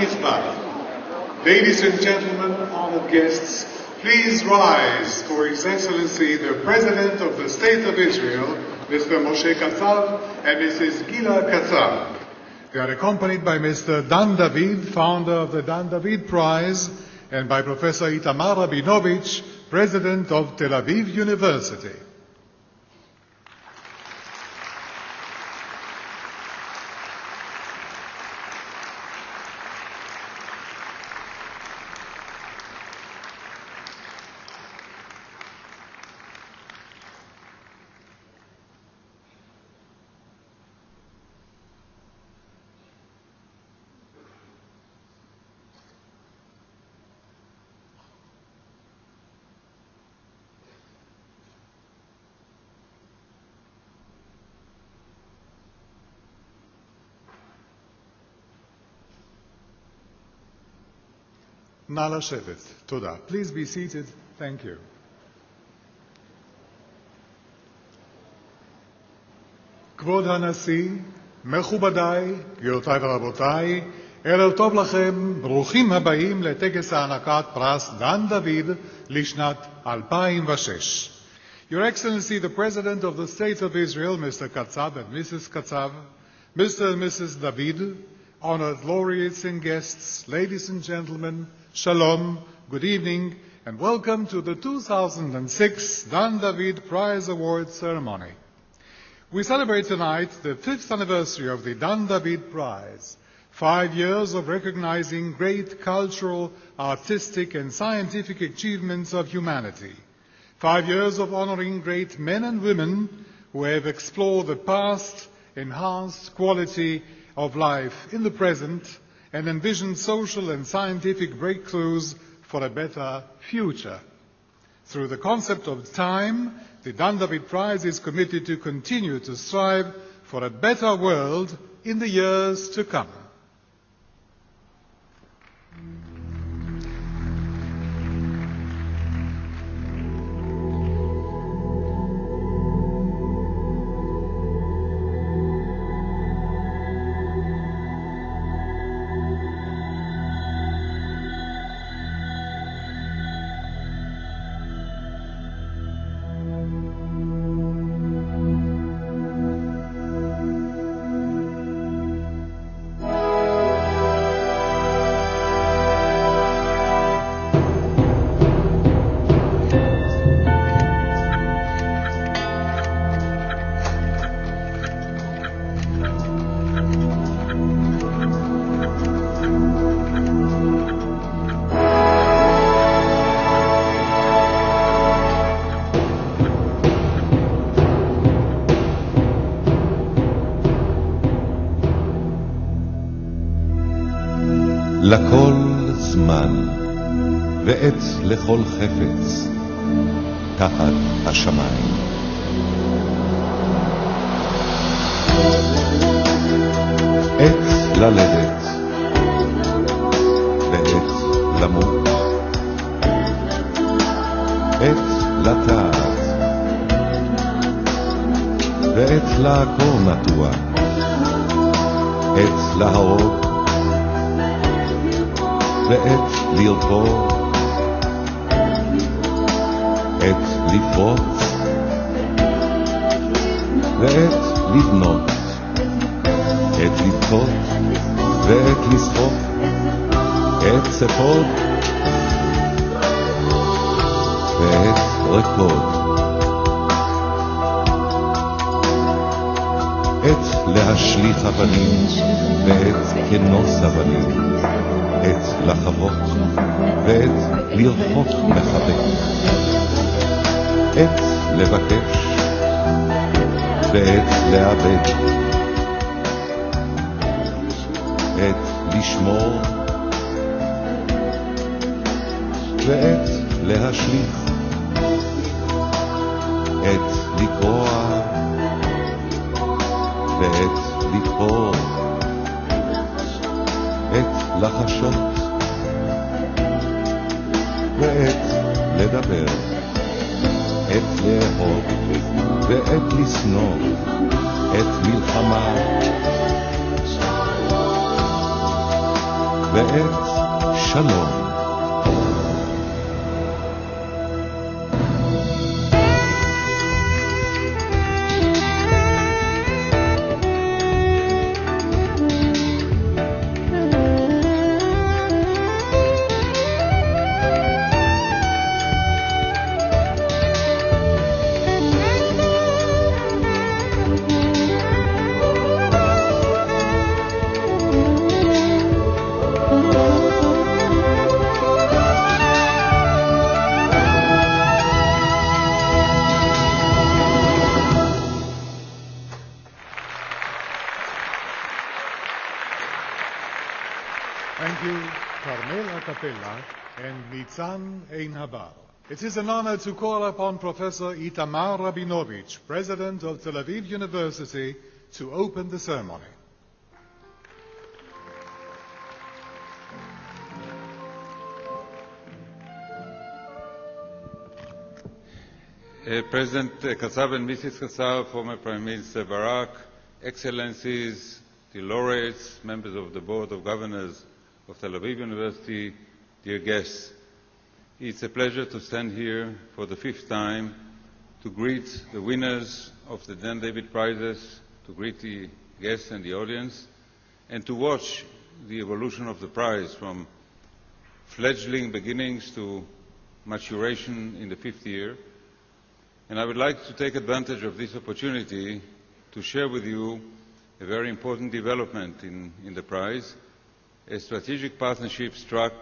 נכבד. Ladies and gentlemen, honored guests, please rise for His Excellency the President of the State of Israel, Mr. Moshe Katsav and Mrs. Gila Katsav. They are accompanied by Mr. Dan David, founder of the Dan David Prize, and by Professor Itamar Rabinovich, President of Tel Aviv University. נא לשבת. תודה. Please be seated. Thank you. כבוד הנשיא, מכובדיי, גבירותיי ורבותיי, ערב טוב לכם, ברוכים הבאים לטקס הענקת פרס דן דוד לשנת 2006. Your Excellency, the President of the State of Israel, Mr. Katsav and Mrs. Katsav, Mr. and Mrs. David, honored laureates and guests, ladies and gentlemen, Shalom, good evening, and welcome to the 2006 Dan David Prize Award ceremony. We celebrate tonight the 5th anniversary of the Dan David Prize, 5 years of recognizing great cultural, artistic, and scientific achievements of humanity, 5 years of honoring great men and women who have explored the past, enhanced quality of life in the present, and envision social and scientific breakthroughs for a better future. Through the concept of time, the Dan David Prize is committed to continue to strive for a better world in the years to come. לכל זמן ועת לכל חפץ תחת השמיים. עת ללדת ועת למות, עת לטעת ועת לעקור נטוע, עת להרוג ועת לרפור, עת לפרוץ ועת לבנות, עת לבכות ועת לשחוק, עת צפות ועת רקוד, עת להשליך אבנים ועת כנוס אבנים, עת לחוות ועת לרחות מחבק, עת לבקש ועת לאבד, עת לשמור ועת להשליך, עת לקרוע ועת לבחור, עת לחשות ועת לדבר, עת לאהוב ועת לשנוא, עת מלחמה ועת ועת שלום. Thank you, Carmela Capella and Nitzan Einhabar. It is an honor to call upon Professor Itamar Rabinovich, President of Tel Aviv University, to open the ceremony. President Katsav and Mrs. Katsav, former Prime Minister Barak, Excellencies, the laureates, members of the Board of Governors of Tel Aviv University, dear guests. It's a pleasure to stand here for the fifth time to greet the winners of the Dan David Prizes, to greet the guests and the audience, and to watch the evolution of the prize from fledgling beginnings to maturation in the fifth year. And I would like to take advantage of this opportunity to share with you a very important development in the prize, a strategic partnership struck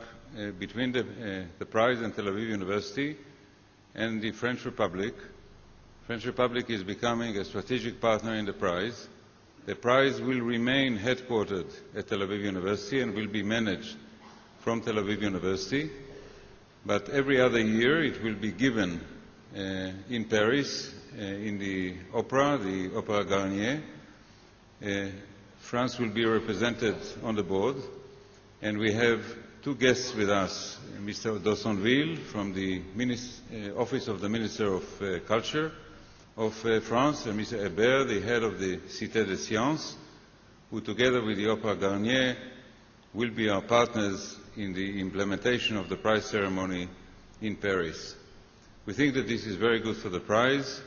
between the prize and Tel Aviv University and the French Republic. French Republic is becoming a strategic partner in the prize. The prize will remain headquartered at Tel Aviv University and will be managed from Tel Aviv University, but every other year it will be given in Paris, in the Opera Garnier. France will be represented on the board, and we have two guests with us, Mr. Dossonville from the Office of the Minister of Culture of France, and Mr. Hébert, the head of the Cité des Sciences, who together with the Opera Garnier will be our partners in the implementation of the prize ceremony in Paris. We think that this is very good for the prize,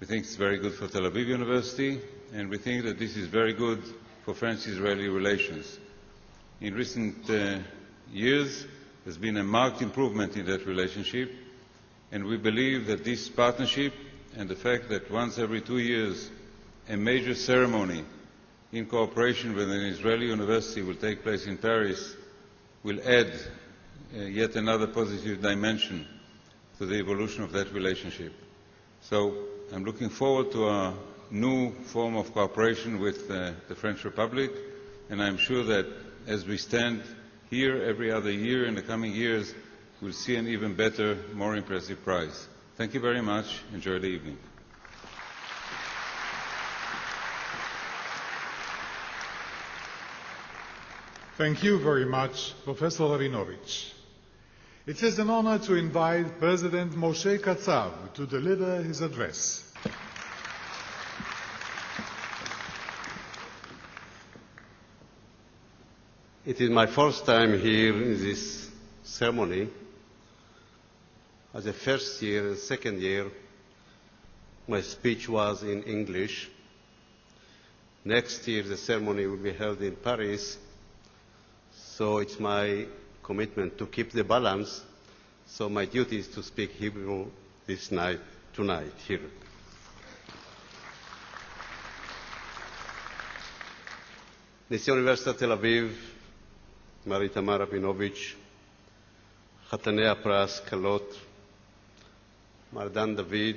we think it's very good for Tel Aviv University, and we think that this is very good for French-Israeli relations. In recent years, there's been a marked improvement in that relationship, and we believe that this partnership and the fact that once every 2 years a major ceremony in cooperation with an Israeli university will take place in Paris will add yet another positive dimension to the evolution of that relationship. So I'm looking forward to our new form of cooperation with the French Republic, and I'm sure that as we stand here every other year in the coming years, we'll see an even better, more impressive prize. Thank you very much. Enjoy the evening. Thank you very much, Professor Rabinovich. It is an honor to invite President Moshe Katsav to deliver his address. It is my first time here in this ceremony. As a first year and second year, my speech was in English. Next year, the ceremony will be held in Paris, so it's my commitment to keep the balance, so my duty is to speak Hebrew tonight here. נשיא אוניברסיטת תל אביב, מר איתמר רבינוביץ', חתני הפרס, כלות, מר דן דוד,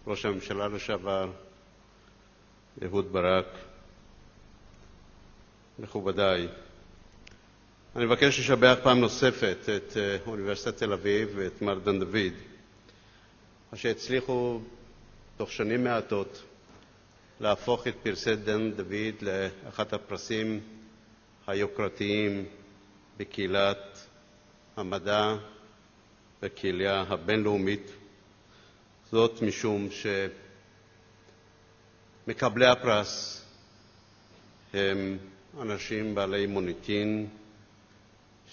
ראש הממשלה לשעבר, אהוד ברק, מכובדיי, אני מבקש לשבח פעם נוספת את אוניברסיטת תל אביב ואת מר דן דוד, אשר הצליחו תוך שנים מעטות להפוך את פרסי דן דוד לאחת הפרסים היוקרתיים בקהילת המדע והקהילה הבינלאומית. זאת משום שמקבלי הפרס הם אנשים בעלי מוניטין,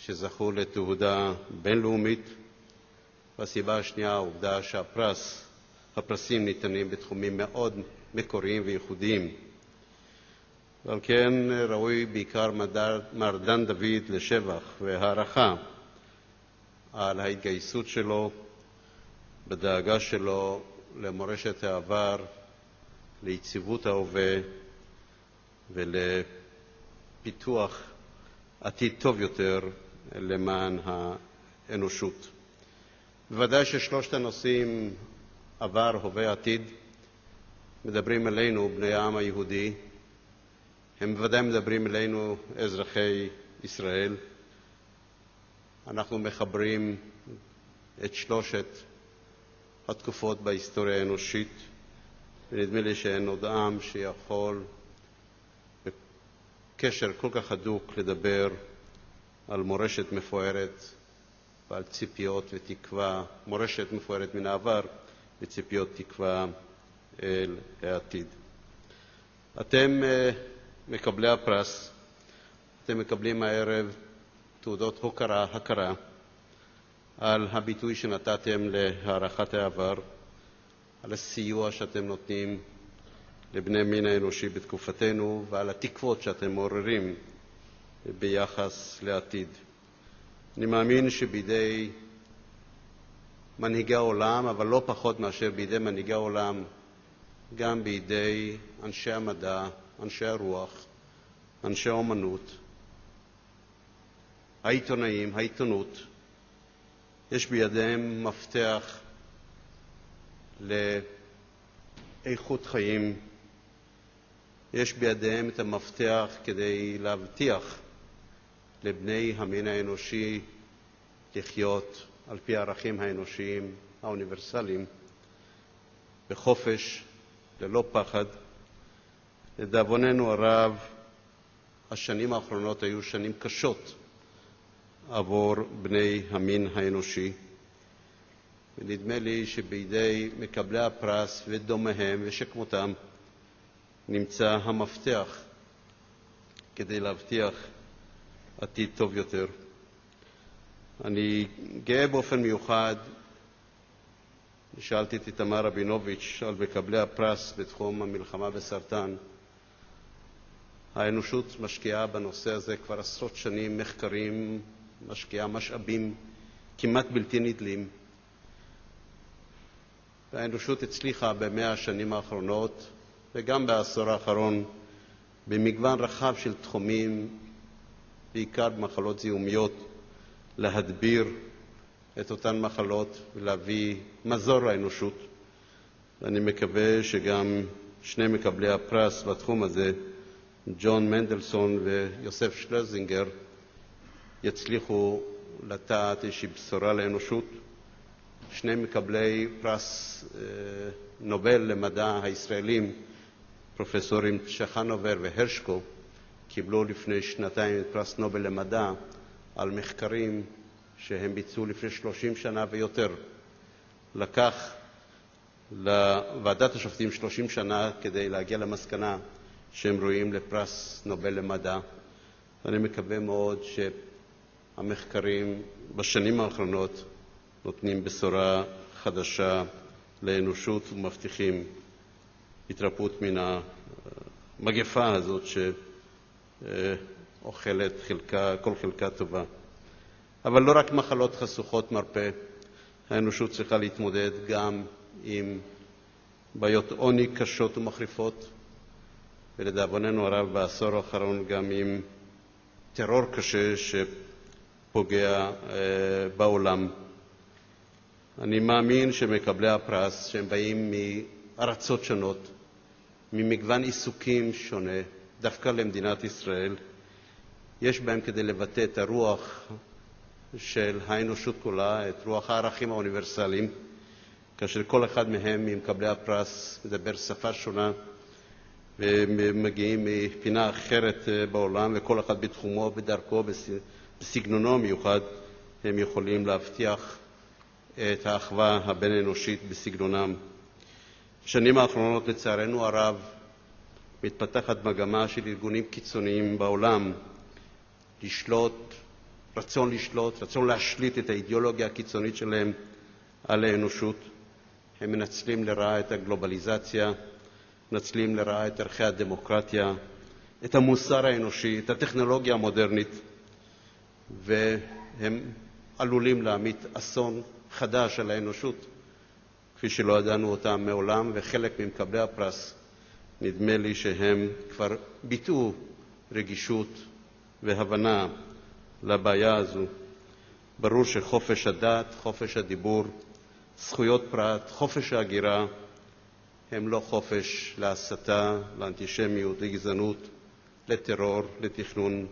שזכו לתהודה בינלאומית, והסיבה השנייה, העובדה שהפרסים ניתנים בתחומים מאוד מקוריים וייחודיים. ועל כן ראוי בעיקר מר דן דוד לשבח והערכה על ההתגייסות שלו, בדאגה שלו למורשת העבר, ליציבות ההווה ולפיתוח עתיד טוב יותר למען האנושות. בוודאי ששלושת הנושאים, עבר, הווה, עתיד, מדברים אלינו, בני העם היהודי. הם בוודאי מדברים אלינו, אזרחי ישראל. אנחנו מחברים את שלושת התקופות בהיסטוריה האנושית, ונדמה לי שאין עוד עם שיכול בקשר כל כך הדוק לדבר על מורשת מפוארת ועל ציפיות ותקווה, מורשת מפוארת מן העבר וציפיות תקווה אל העתיד. אתם מקבלי הפרס, אתם מקבלים הערב תעודות הכרה על הביטוי שנתתם להערכת העבר, על הסיוע שאתם נותנים לבני מין האנושי בתקופתנו ועל התקוות שאתם מעוררים ביחס לעתיד. אני מאמין שבידי מנהיגי העולם, אבל לא פחות מאשר בידי מנהיגי העולם, גם בידי אנשי המדע, אנשי הרוח, אנשי האומנות, העיתונאים, העיתונות, יש בידיהם מפתח לאיכות חיים, יש בידיהם את המפתח כדי להבטיח לבני המין האנושי לחיות על פי הערכים האנושיים האוניברסליים, בחופש, ללא פחד. לדאבוננו הרב, השנים האחרונות היו שנים קשות עבור בני המין האנושי, ונדמה לי שבידי מקבלי הפרס ודומיהם ושכמותם נמצא המפתח כדי להבטיח עתיד טוב יותר. אני גאה באופן מיוחד, שאלתי את איתמר רבינוביץ' על מקבלי הפרס בתחום המלחמה בסרטן. האנושות משקיעה בנושא הזה כבר עשרות שנים מחקרים, משקיעה משאבים כמעט בלתי נדלים. והאנושות הצליחה ב100 השנים האחרונות וגם בעשור האחרון במגוון רחב של תחומים, בעיקר במחלות זיהומיות, להדביר את אותן מחלות ולהביא מזור לאנושות. ואני מקווה שגם שני מקבלי הפרס בתחום הזה, ג'ון מנדלסון ויוסף שלזינגר, יצליחו לטעת איזושהי בשורה לאנושות. שני מקבלי פרס נובל למדע הישראלים, פרופסורים צ'חנובר והרשקו, קיבלו לפני שנתיים את פרס נובל למדע על מחקרים שהם ביצעו לפני 30 שנה ויותר. לקח לוועדת השופטים 30 שנה כדי להגיע למסקנה שהם ראויים לפרס נובל למדע. אני מקווה מאוד שהמחקרים בשנים האחרונות נותנים בשורה חדשה לאנושות ומבטיחים התרפאות מן המגפה הזאת שאוכלת כל חלקה טובה. אבל לא רק מחלות חשוכות מרפא, האנושות צריכה להתמודד גם עם בעיות עוני קשות ומחריפות, ולדאבוננו הרב בעשור האחרון גם עם טרור קשה שפוגע בעולם. אני מאמין שמקבלי הפרס, שהם באים מארצות שונות, ממגוון עיסוקים שונה, דווקא למדינת ישראל, יש בהם כדי לבטא את הרוח של האנושות כולה, את רוח הערכים האוניברסליים, כאשר כל אחד מהם, ממקבלי הפרס, מדבר שפה שונה, ומגיעים מפינה אחרת בעולם, וכל אחד בתחומו, בדרכו, בסגנונו המיוחד, הם יכולים להבטיח את האחווה הבין-אנושית בסגנונם. בשנים האחרונות, לצערנו הרב, מתפתחת מגמה של ארגונים קיצוניים בעולם לשלוט רצון לשלוט, רצון להשליט את האידיאולוגיה הקיצונית שלהם על האנושות. הם מנצלים לרעה את הגלובליזציה, מנצלים לרעה את ערכי הדמוקרטיה, את המוסר האנושי, את הטכנולוגיה המודרנית, והם עלולים להמיט אסון חדש על האנושות, כפי שלא ידענו אותם מעולם, וחלק ממקבלי הפרס, נדמה לי שהם כבר ביטאו רגישות והבנה לבעיה הזו. ברור שחופש הדת, חופש הדיבור, זכויות פרט, חופש ההגירה, הם לא חופש להסתה, לאנטישמיות, לגזענות, לטרור, לתכנון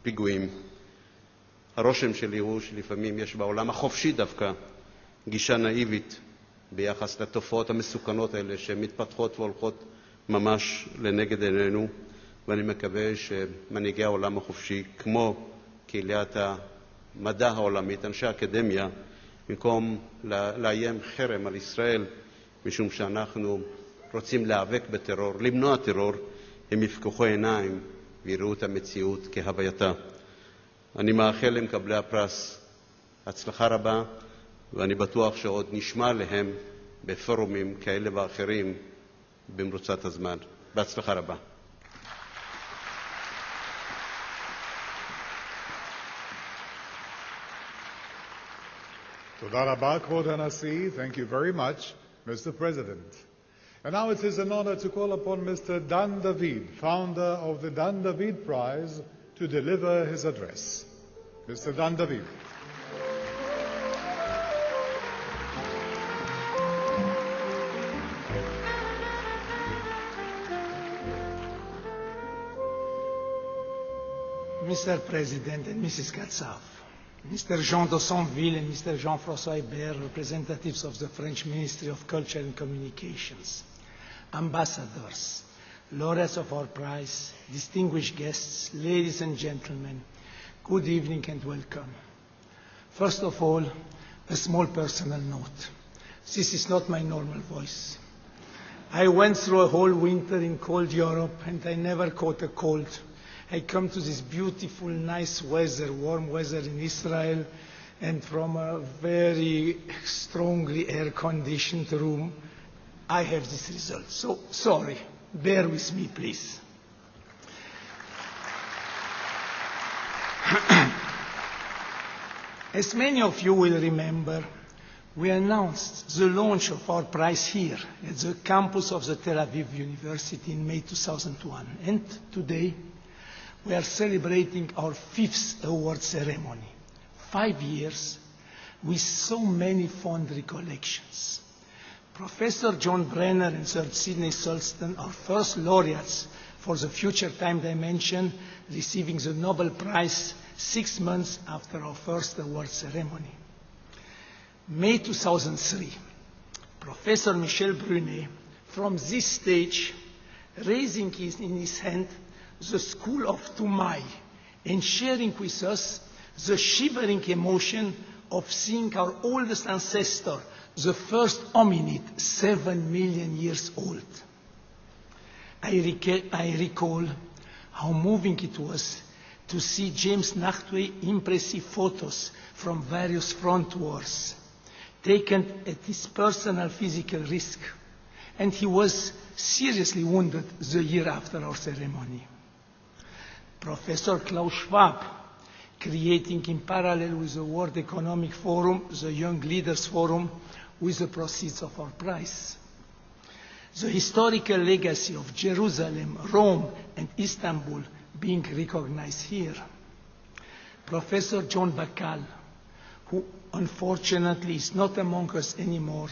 פיגועים. הרושם שלי הוא שלפעמים יש בעולם החופשי דווקא גישה נאיבית ביחס לתופעות המסוכנות האלה שמתפתחות והולכות ממש לנגד עינינו, ואני מקווה שמנהיגי העולם החופשי, כמו קהילת המדע העולמית, אנשי האקדמיה, במקום לאיים חרם על ישראל, משום שאנחנו רוצים להיאבק בטרור, למנוע טרור, הם יפקחו עיניים ויראו את המציאות כהווייתה. אני מאחל למקבלי הפרס הצלחה רבה, ואני בטוח שעוד נשמע להם בפורומים כאלה ואחרים במרוצת הזמן. בהצלחה רבה. תודה רבה, כבוד הנשיא. Thank you very much, Mr. President. And now it is an honor to call upon Mr. Dan David, founder of the Dan David Prize, to deliver his address. Mr. Dan David. Mr. President and Mrs. Katsav, Mr. Jean Dossonville and Mr. Jean-François Hébert, representatives of the French Ministry of Culture and Communications, ambassadors, laureates of our prize, distinguished guests, ladies and gentlemen, good evening and welcome. First of all, a small personal note. This is not my normal voice. I went through a whole winter in cold Europe and I never caught a cold. I come to this beautiful, nice weather, warm weather in Israel, and from a very strongly air-conditioned room, I have this result. So, sorry. Bear with me, please. As many of you will remember, we announced the launch of our prize here at the campus of the Tel Aviv University in May 2001. And today, we are celebrating our 5th award ceremony. 5 years with so many fond recollections. Professor John Brenner and Sir Sidney Sulston, our first laureates for the Future Time Dimension, receiving the Nobel Prize 6 months after our first award ceremony. May 2003, Professor Michel Brunet, from this stage, raising in his hand the School of Tumai and sharing with us the shivering emotion of seeing our oldest ancestor, the first hominid, 7 million years old. I recall how moving it was to see James Nachtwey impressive photos from various front wars, taken at his personal physical risk, and he was seriously wounded the year after our ceremony. Professor Klaus Schwab, creating in parallel with the World Economic Forum, the Young Leaders Forum, with the proceeds of our prize. The historical legacy of Jerusalem, Rome, and Istanbul being recognized here. Professor John Bakal, who unfortunately is not among us anymore,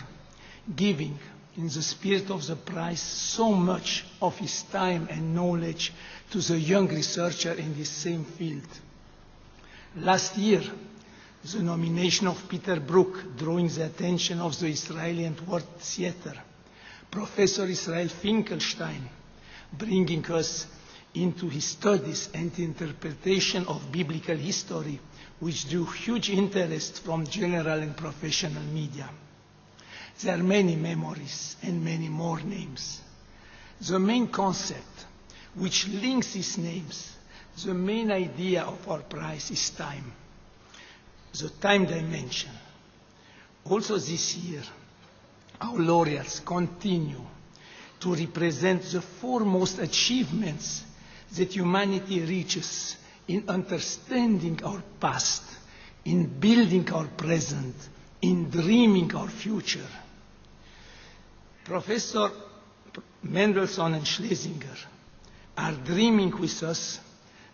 giving in the spirit of the prize so much of his time and knowledge to the young researcher in this same field. Last year, the nomination of Peter Brook, drawing the attention of the Israeli and world theater. Professor Israel Finkelstein, bringing us into his studies and interpretation of biblical history, which drew huge interest from general and professional media. There are many memories and many more names. The main concept which links these names, the main idea of our prize is time. the time dimension. Also this year, our laureates continue to represent the foremost achievements that humanity reaches in understanding our past, in building our present, in dreaming our future. Professor Mendelssohn and Schlesinger are dreaming with us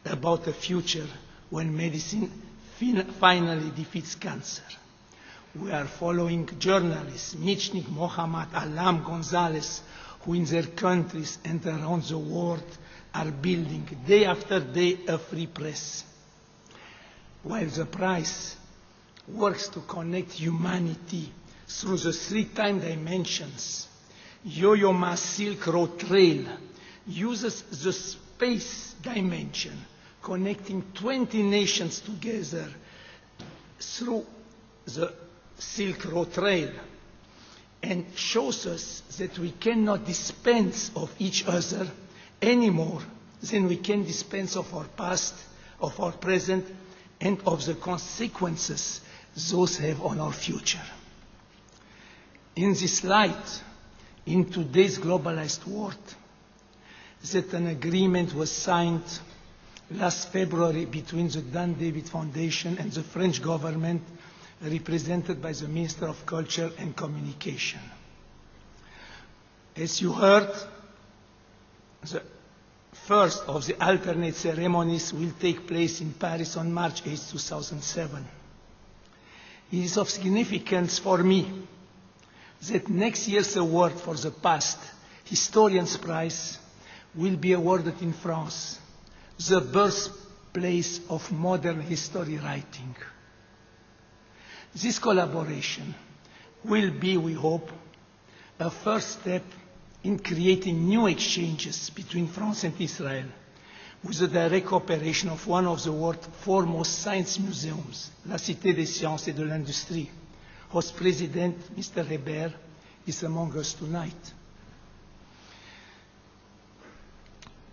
about a future when medicine finally defeats cancer. We are following journalists, Michnik Mohammad, Alam Gonzalez, who in their countries and around the world are building day after day a free press. While the prize works to connect humanity through the three time dimensions, Yo-Yo Ma Silk Road Trail uses the space dimension, connecting 20 nations together through the Silk Road Trail, and shows us that we cannot dispense of each other any more than we can dispense of our past, of our present, and of the consequences those have on our future. In this light, in today's globalized world, that an agreement was signed last February between the Dan David Foundation and the French government, represented by the Minister of Culture and Communication. As you heard, the first of the alternate ceremonies will take place in Paris on March 8, 2007. It is of significance for me that next year's award for the past, Historians' Prize, will be awarded in France, the birthplace of modern history writing. This collaboration will be, we hope, a first step in creating new exchanges between France and Israel, with the direct cooperation of one of the world's foremost science museums, la Cité des Sciences et de l'Industrie, whose president, Mr. Hebert, is among us tonight.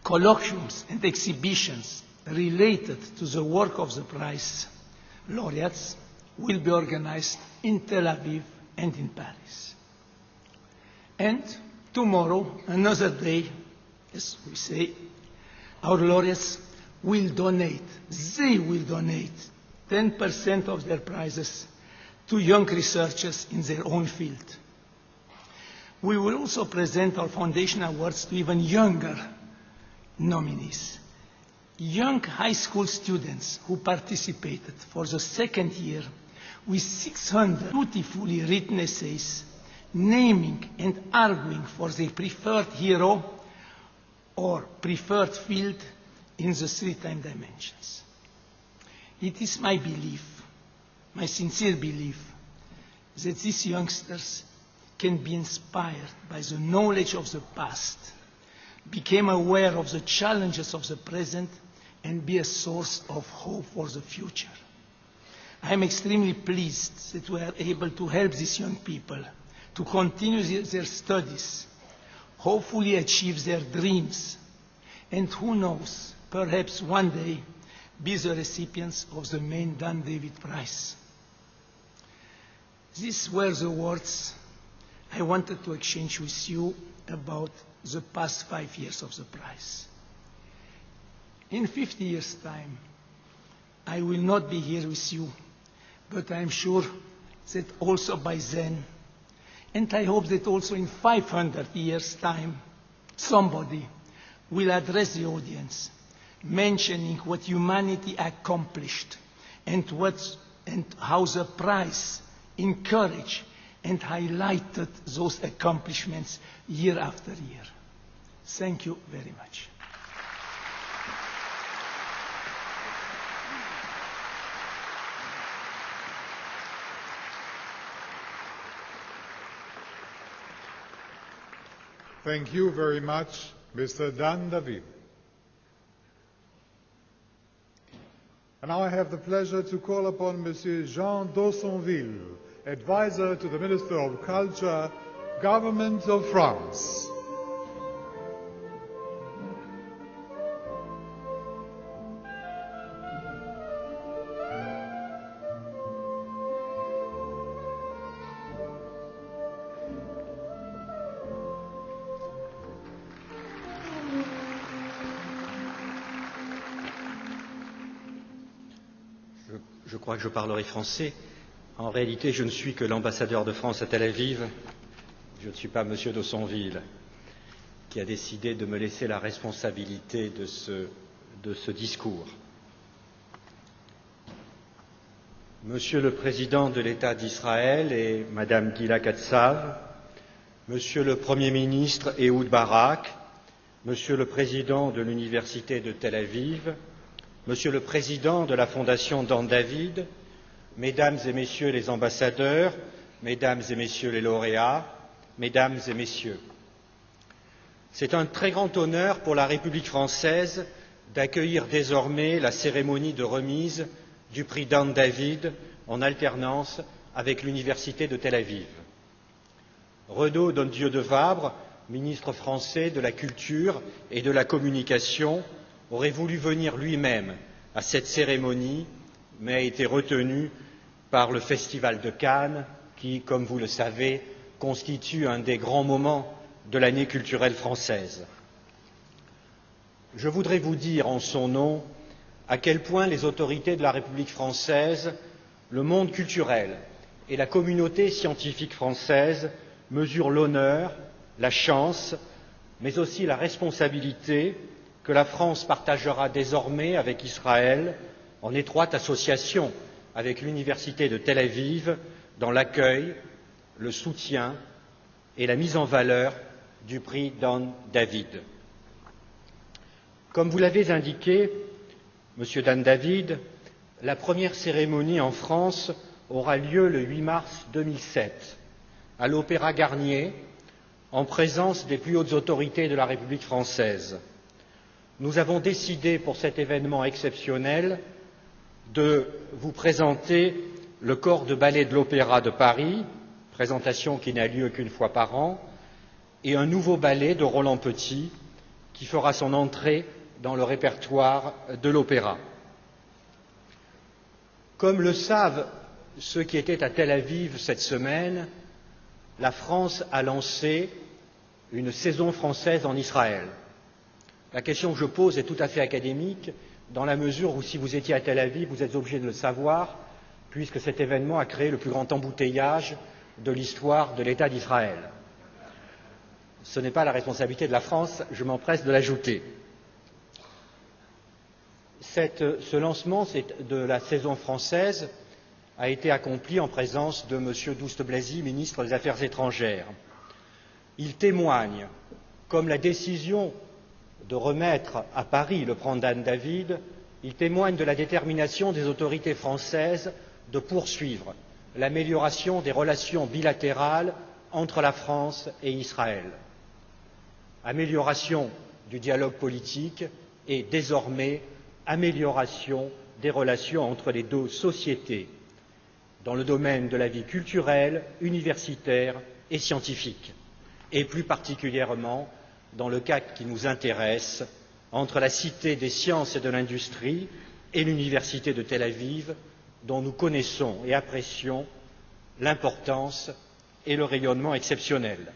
Colloquiums and exhibitions related to the work of the prize laureates will be organized in Tel Aviv and in Paris. And tomorrow, another day, as we say, our laureates will donate, they will donate 10% of their prizes to young researchers in their own field. We will also present our foundation awards to even younger nominees. Young high school students who participated for the second year with 600 beautifully written essays naming and arguing for their preferred hero or preferred field in the three time dimensions. It is my belief, my sincere belief, that these youngsters can be inspired by the knowledge of the past, become aware of the challenges of the present, and be a source of hope for the future. I am extremely pleased that we are able to help these young people to continue their studies, hopefully achieve their dreams, and who knows, perhaps one day be the recipients of the main Dan David Prize. These were the words I wanted to exchange with you about the past 5 years of the prize. In 50 years' time, I will not be here with you, but I am sure that also by then, and I hope that also in 500 years' time, somebody will address the audience, mentioning what humanity accomplished and how the prize encouraged and highlighted those accomplishments year after year. Thank you very much. Thank you very much, Mr. Dan David. And now I have the pleasure to call upon Monsieur Jean d'Aussonville, Advisor to the Minister of Culture, Government of France. Je crois que je parlerai français. En réalité, je ne suis que l'ambassadeur de France à Tel Aviv. Je ne suis pas M. d'Ossonville, qui a décidé de me laisser la responsabilité de ce discours. Monsieur le Président de l'État d'Israël et Madame Gila Katsav, Monsieur le Premier ministre Ehud Barak, Monsieur le Président de l'Université de Tel Aviv, Monsieur le Président de la Fondation Dan David, Mesdames et Messieurs les ambassadeurs, Mesdames et Messieurs les lauréats, Mesdames et Messieurs, c'est un très grand honneur pour la République française d'accueillir désormais la cérémonie de remise du prix Dan David en alternance avec l'Université de Tel Aviv. Renaud Dondieu de Vabre, ministre français de la Culture et de la Communication, aurait voulu venir lui-même à cette cérémonie, mais a été retenu par le Festival de Cannes, qui, comme vous le savez, constitue un des grands moments de l'année culturelle française. Je voudrais vous dire en son nom à quel point les autorités de la République française, le monde culturel et la communauté scientifique française mesurent l'honneur, la chance, mais aussi la responsabilité que la France partagera désormais avec Israël, en étroite association avec l'Université de Tel Aviv, dans l'accueil, le soutien et la mise en valeur du prix Dan David. Comme vous l'avez indiqué, Monsieur Dan David, la première cérémonie en France aura lieu le 8 mars 2007 à l'Opéra Garnier, en présence des plus hautes autorités de la République française. Nous avons décidé pour cet événement exceptionnel de vous présenter le corps de ballet de l'Opéra de Paris, présentation qui n'a lieu qu'une fois par an, et un nouveau ballet de Roland Petit qui fera son entrée dans le répertoire de l'opéra. Comme le savent ceux qui étaient à Tel Aviv cette semaine, la France a lancé une saison française en Israël. La question que je pose est tout à fait académique, dans la mesure où, si vous étiez à Tel Aviv, vous êtes obligé de le savoir, puisque cet événement a créé le plus grand embouteillage de l'histoire de l'État d'Israël. Ce n'est pas la responsabilité de la France, je m'empresse de l'ajouter. Ce lancement de la saison française a été accompli en présence de M. Douste-Blazy, ministre des Affaires étrangères. Il témoigne, comme la décision de remettre à Paris le prix Dan David, il témoigne de la détermination des autorités françaises de poursuivre l'amélioration des relations bilatérales entre la France et Israël. Amélioration du dialogue politique et désormais amélioration des relations entre les deux sociétés dans le domaine de la vie culturelle, universitaire et scientifique, et plus particulièrement dans le cas qui nous intéresse, entre la Cité des sciences et de l'industrie et l'Université de Tel Aviv, dont nous connaissons et apprécions l'importance et le rayonnement exceptionnel.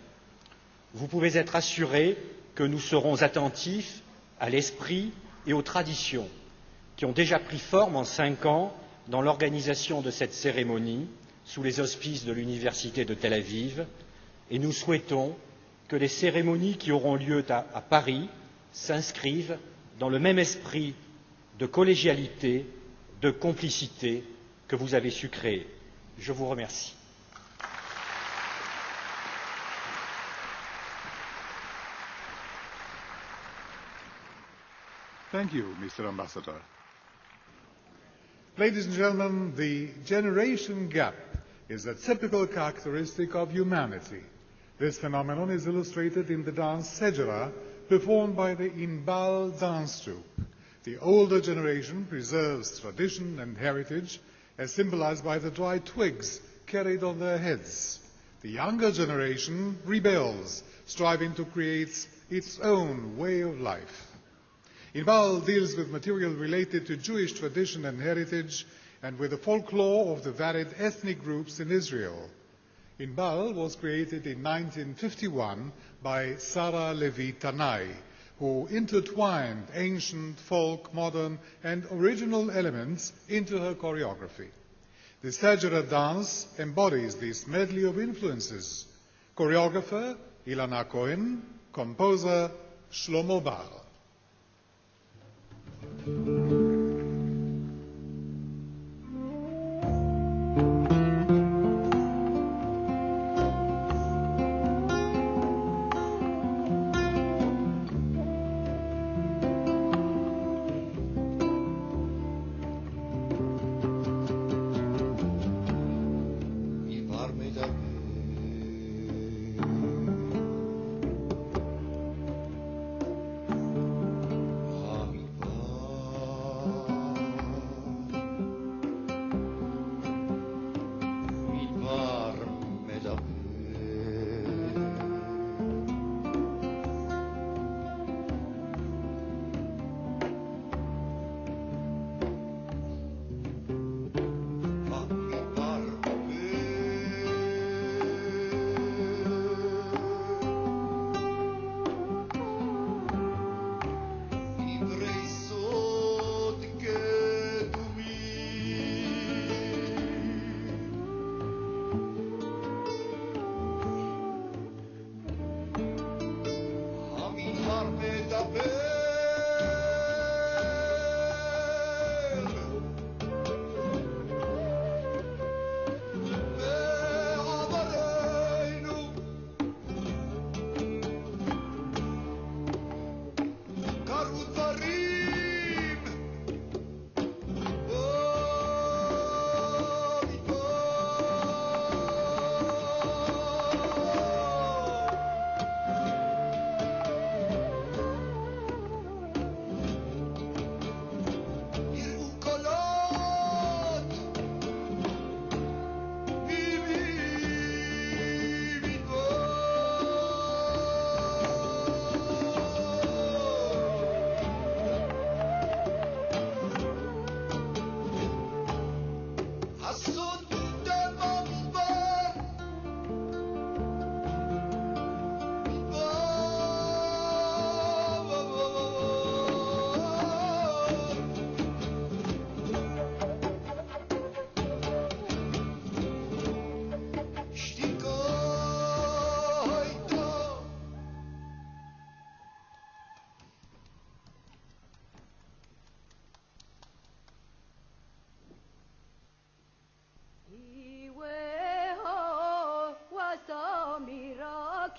Vous pouvez être assurés que nous serons attentifs à l'esprit et aux traditions qui ont déjà pris forme en 5 ans dans l'organisation de cette cérémonie sous les auspices de l'Université de Tel Aviv, et nous souhaitons que les cérémonies qui auront lieu à Paris s'inscrivent dans le même esprit de collégialité, de complicité que vous avez su créer. Je vous remercie. Thank you, Mr. Ambassador. Ladies and gentlemen, the generation gap is a typical characteristic of humanity. This phenomenon is illustrated in the dance Sejera, performed by the Inbal dance troupe. The older generation preserves tradition and heritage, as symbolized by the dry twigs carried on their heads. The younger generation rebels, striving to create its own way of life. Inbal deals with material related to Jewish tradition and heritage and with the folklore of the varied ethnic groups in Israel. Inbal was created in 1951 by Sarah Levi Tanai, who intertwined ancient, folk, modern, and original elements into her choreography. The Sajra dance embodies this medley of influences. Choreographer Ilana Cohen, composer Shlomo Bar.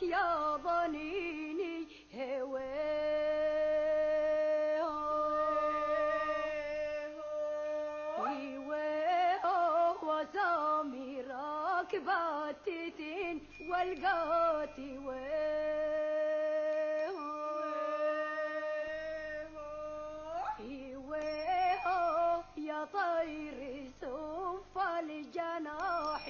يا ظنيني وسامي راكباتتين والقاتي يا طير سف الجناح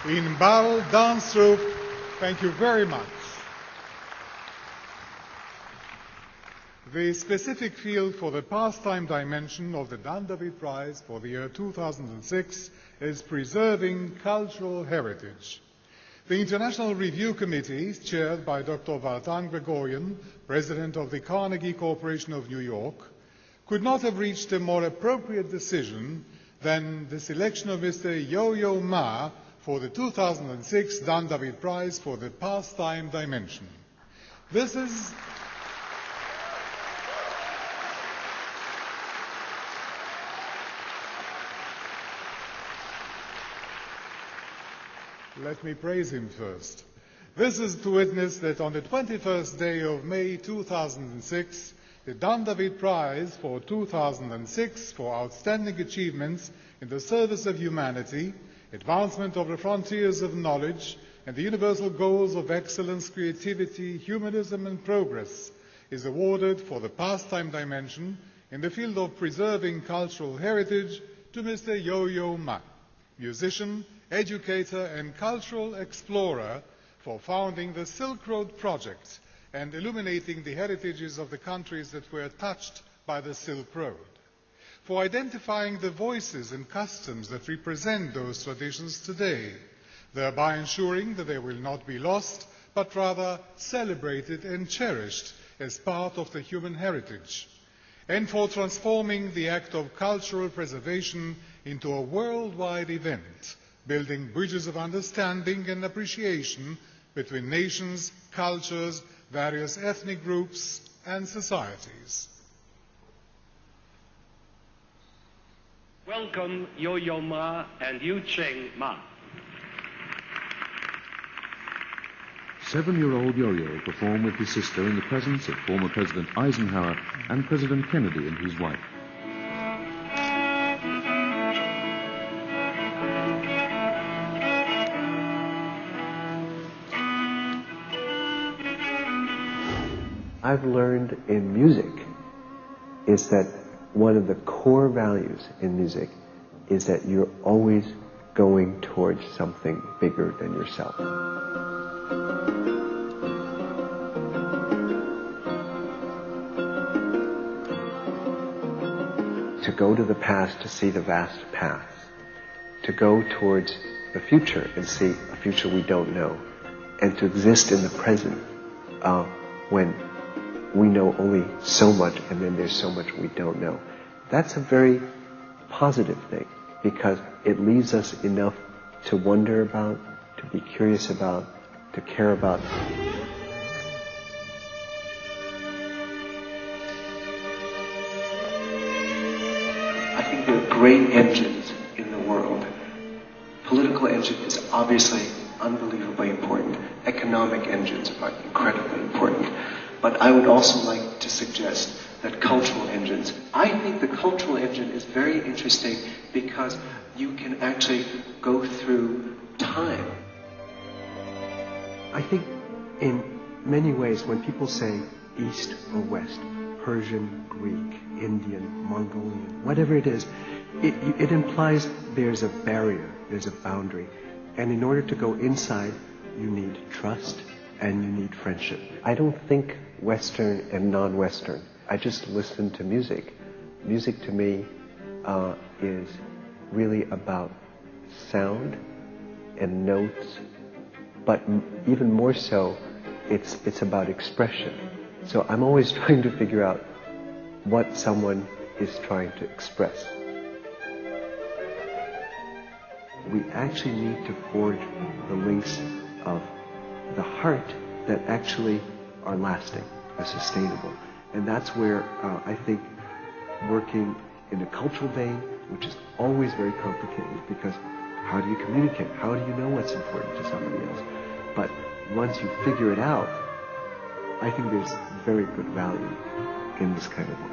Inbal Dansrup, thank you very much. The specific field for the pastime dimension of the Dan David Prize for the year 2006 is preserving cultural heritage. The International Review Committee, chaired by Dr. Vartan Gregorian, President of the Carnegie Corporation of New York, could not have reached a more appropriate decision than the selection of Mr. Yo-Yo Ma for the 2006 Dan David Prize for the pastime dimension. This is Let me praise him first. This is to witness that on the 21st day of May 2006, the Dan David Prize for 2006 for outstanding achievements in the service of humanity, advancement of the frontiers of knowledge, and the universal goals of excellence, creativity, humanism, and progress is awarded for the pastime dimension in the field of preserving cultural heritage to Mr. Yo-Yo Ma, musician, educator, and cultural explorer, for founding the Silk Road Project and illuminating the heritages of the countries that were touched by the Silk Road, for identifying the voices and customs that represent those traditions today, thereby ensuring that they will not be lost, but rather celebrated and cherished as part of the human heritage, and for transforming the act of cultural preservation into a worldwide event, building bridges of understanding and appreciation between nations, cultures, various ethnic groups, and societies. Welcome Yo-Yo Ma and Yu Cheng Ma. 7-year-old Yo-Yo performed with his sister in the presence of former President Eisenhower and President Kennedy and his wife. I've learned in music is that one of the core values in music is that you're always going towards something bigger than yourself. To go to the past to see the vast past, to go towards the future and see a future we don't know, and to exist in the present when we know only so much and then there's so much we don't know. That's a very positive thing because it leaves us enough to wonder about, to be curious about, to care about. I think there are great engines in the world. Political engine is obviously unbelievably important. Economic engines are incredibly important. But I would also like to suggest that cultural engines, I think the cultural engine is very interesting because you can actually go through time. I think in many ways when people say East or West, Persian, Greek, Indian, Mongolian, whatever it is, it implies there's a barrier, there's a boundary. And in order to go inside, you need trust and you need friendship. I don't think Western and non-Western. I just listen to music. Music to me is really about sound and notes, but even more so, it's about expression. So I'm always trying to figure out what someone is trying to express. We actually need to forge the links of the heart that actually are lasting, are sustainable. And that's where I think working in a cultural vein, which is always very complicated because how do you communicate? How do you know what's important to somebody else? But once you figure it out, I think there's very good value in this kind of work.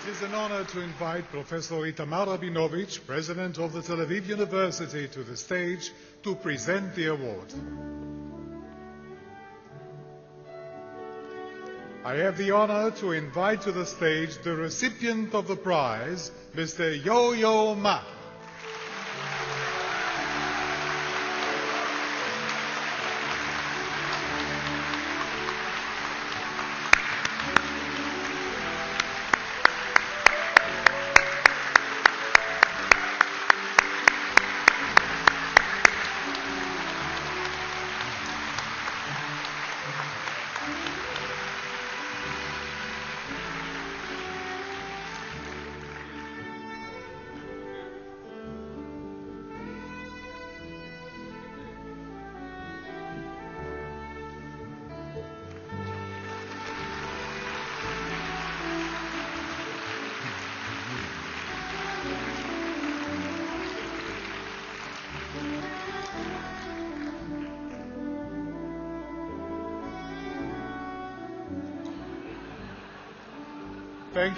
It is an honor to invite Professor Itamar Rabinovich, President of the Tel Aviv University, to the stage to present the award. I have the honor to invite to the stage the recipient of the prize, Mr. Yo-Yo Ma.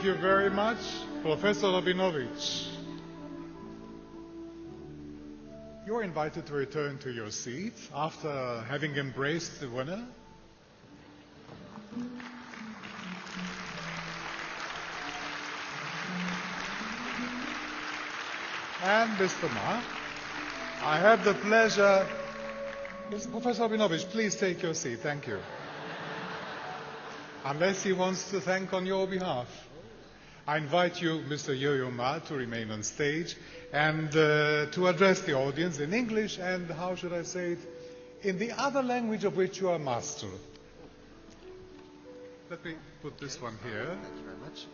Thank you very much, Professor Rabinovich. You're invited to return to your seat after having embraced the winner. And Mr. Ma, I have the pleasure... Yes, Professor Rabinovich, please take your seat. Thank you. Unless he wants to thank on your behalf. I invite you, Mr. Yo-Yo Ma, to remain on stage and to address the audience in English and, how should I say it, in the other language of which you are master. Let me put this one here. Thank you very much.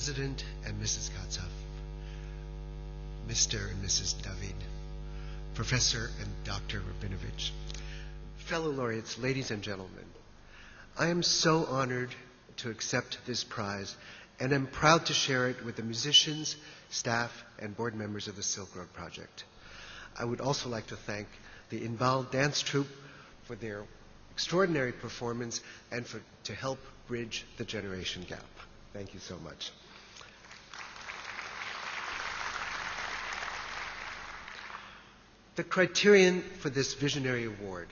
President and Mrs. Katsav, Mr. and Mrs. David, Professor and Dr. Rabinovich, fellow laureates, ladies and gentlemen, I am so honored to accept this prize, and am proud to share it with the musicians, staff, and board members of the Silk Road Project. I would also like to thank the Inbal Dance Troupe for their extraordinary performance and to help bridge the generation gap. Thank you so much. The criterion for this visionary award,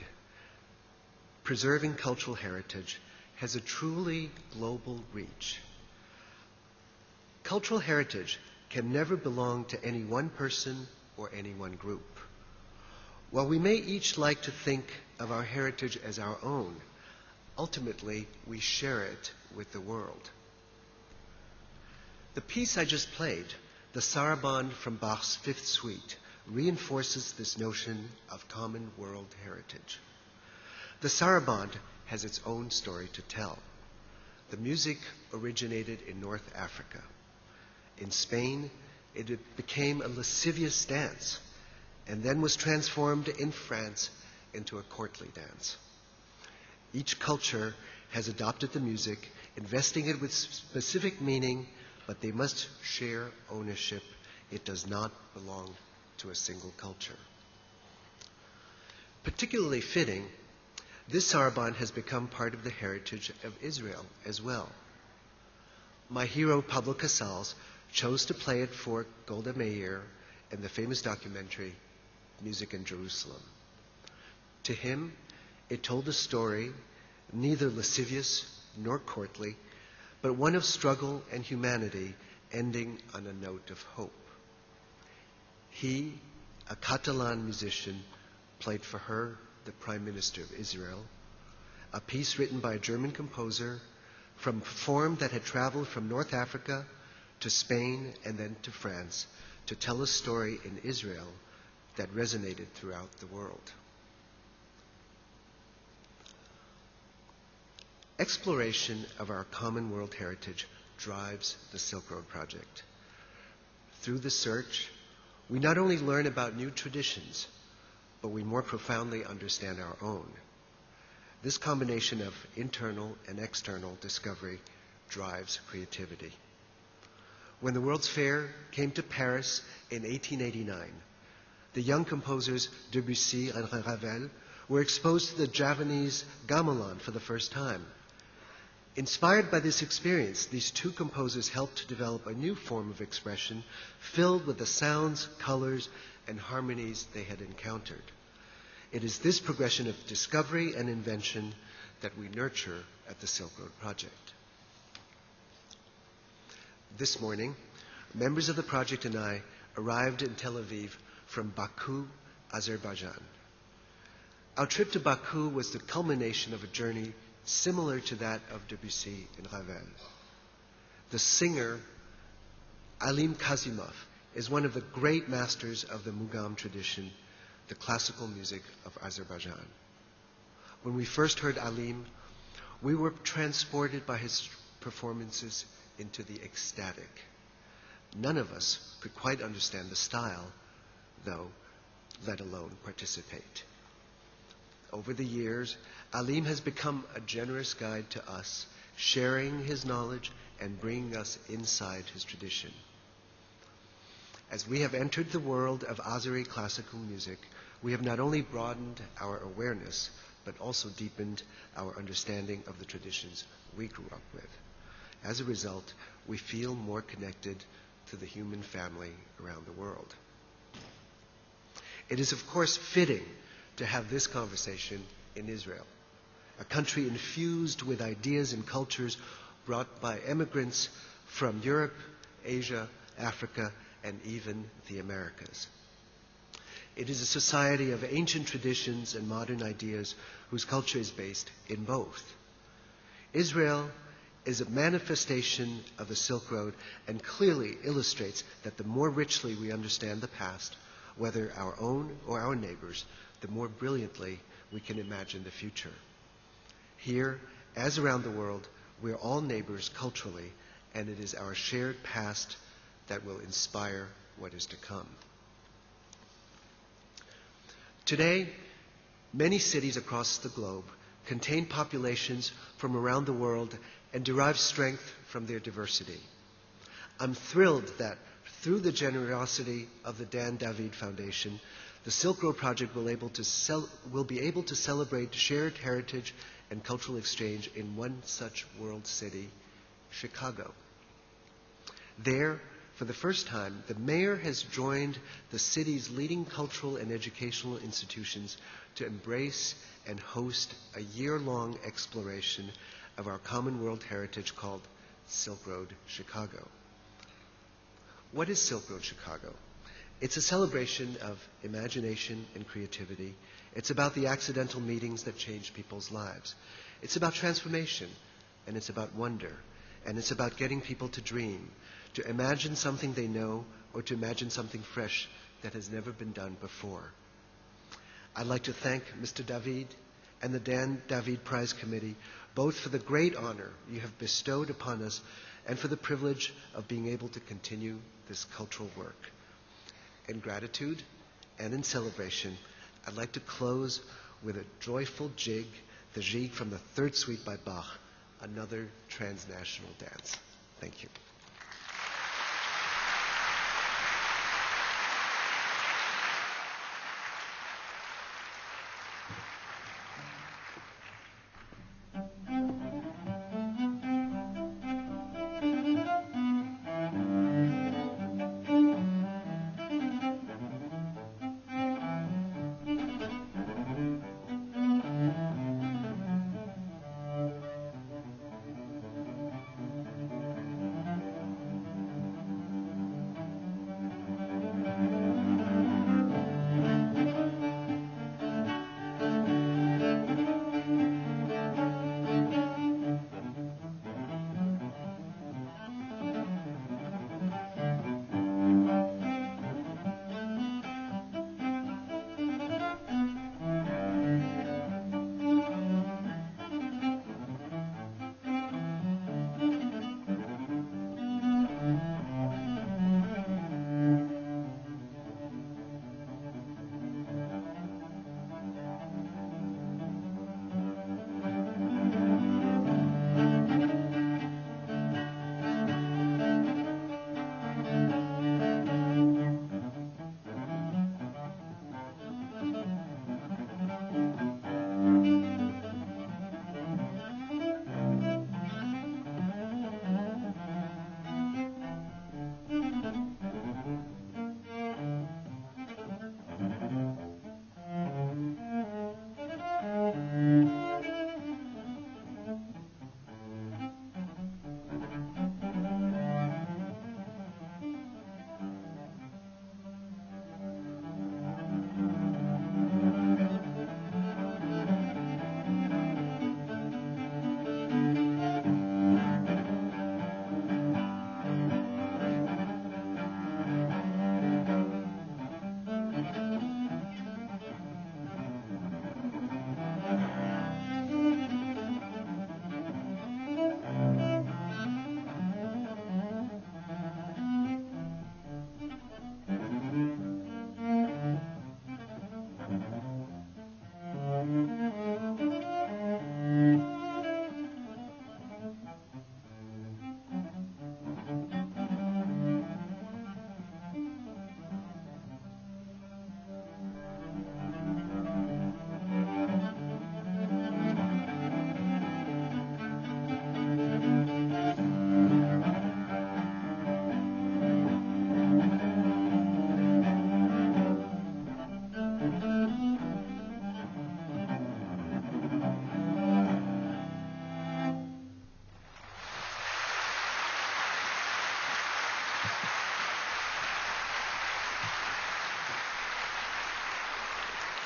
preserving cultural heritage, has a truly global reach. Cultural heritage can never belong to any one person or any one group. While we may each like to think of our heritage as our own, ultimately we share it with the world. The piece I just played, the Sarabande from Bach's Fifth Suite, reinforces this notion of common world heritage. The Sarabande has its own story to tell. The music originated in North Africa. In Spain, it became a lascivious dance, and then was transformed in France into a courtly dance. Each culture has adopted the music, investing it with specific meaning, but they must share ownership. It does not belong to a single culture. Particularly fitting, this sarabande has become part of the heritage of Israel as well. My hero, Pablo Casals, chose to play it for Golda Meir in the famous documentary, Music in Jerusalem. To him, it told a story neither lascivious nor courtly, but one of struggle and humanity ending on a note of hope. He, a Catalan musician, played for her, the Prime Minister of Israel, a piece written by a German composer from a form that had traveled from North Africa to Spain and then to France to tell a story in Israel that resonated throughout the world. Exploration of our common world heritage drives the Silk Road Project. Through the search, we not only learn about new traditions, but we more profoundly understand our own. This combination of internal and external discovery drives creativity. When the World's Fair came to Paris in 1889, the young composers Debussy and Ravel were exposed to the Javanese gamelan for the first time. Inspired by this experience, these two composers helped to develop a new form of expression filled with the sounds, colors, and harmonies they had encountered. It is this progression of discovery and invention that we nurture at the Silk Road Project. This morning, members of the project and I arrived in Tel Aviv from Baku, Azerbaijan. Our trip to Baku was the culmination of a journey similar to that of Debussy and Ravel. The singer, Alim Kazimov, is one of the great masters of the Mugam tradition, the classical music of Azerbaijan. When we first heard Alim, we were transported by his performances into the ecstatic. None of us could quite understand the style, though, let alone participate. Over the years, Alim has become a generous guide to us, sharing his knowledge and bringing us inside his tradition. As we have entered the world of Azeri classical music, we have not only broadened our awareness, but also deepened our understanding of the traditions we grew up with. As a result, we feel more connected to the human family around the world. It is, of course, fitting to have this conversation in Israel, a country infused with ideas and cultures brought by immigrants from Europe, Asia, Africa, and even the Americas. It is a society of ancient traditions and modern ideas whose culture is based in both. Israel is a manifestation of the Silk Road and clearly illustrates that the more richly we understand the past, whether our own or our neighbors, the more brilliantly we can imagine the future. Here, as around the world, we're all neighbors culturally, and it is our shared past that will inspire what is to come. Today, many cities across the globe contain populations from around the world and derive strength from their diversity. I'm thrilled that through the generosity of the Dan David Foundation, the Silk Road Project will be able to celebrate shared heritage and cultural exchange in one such world city, Chicago. There, for the first time, the mayor has joined the city's leading cultural and educational institutions to embrace and host a year-long exploration of our common world heritage called Silk Road Chicago. What is Silk Road Chicago? It's a celebration of imagination and creativity. It's about the accidental meetings that change people's lives. It's about transformation, and it's about wonder, and it's about getting people to dream, to imagine something they know, or to imagine something fresh that has never been done before. I'd like to thank Mr. David and the Dan David Prize Committee, both for the great honor you have bestowed upon us and for the privilege of being able to continue this cultural work. In gratitude and in celebration, I'd like to close with a joyful jig, the jig from the Third Suite by Bach, another transnational dance. Thank you.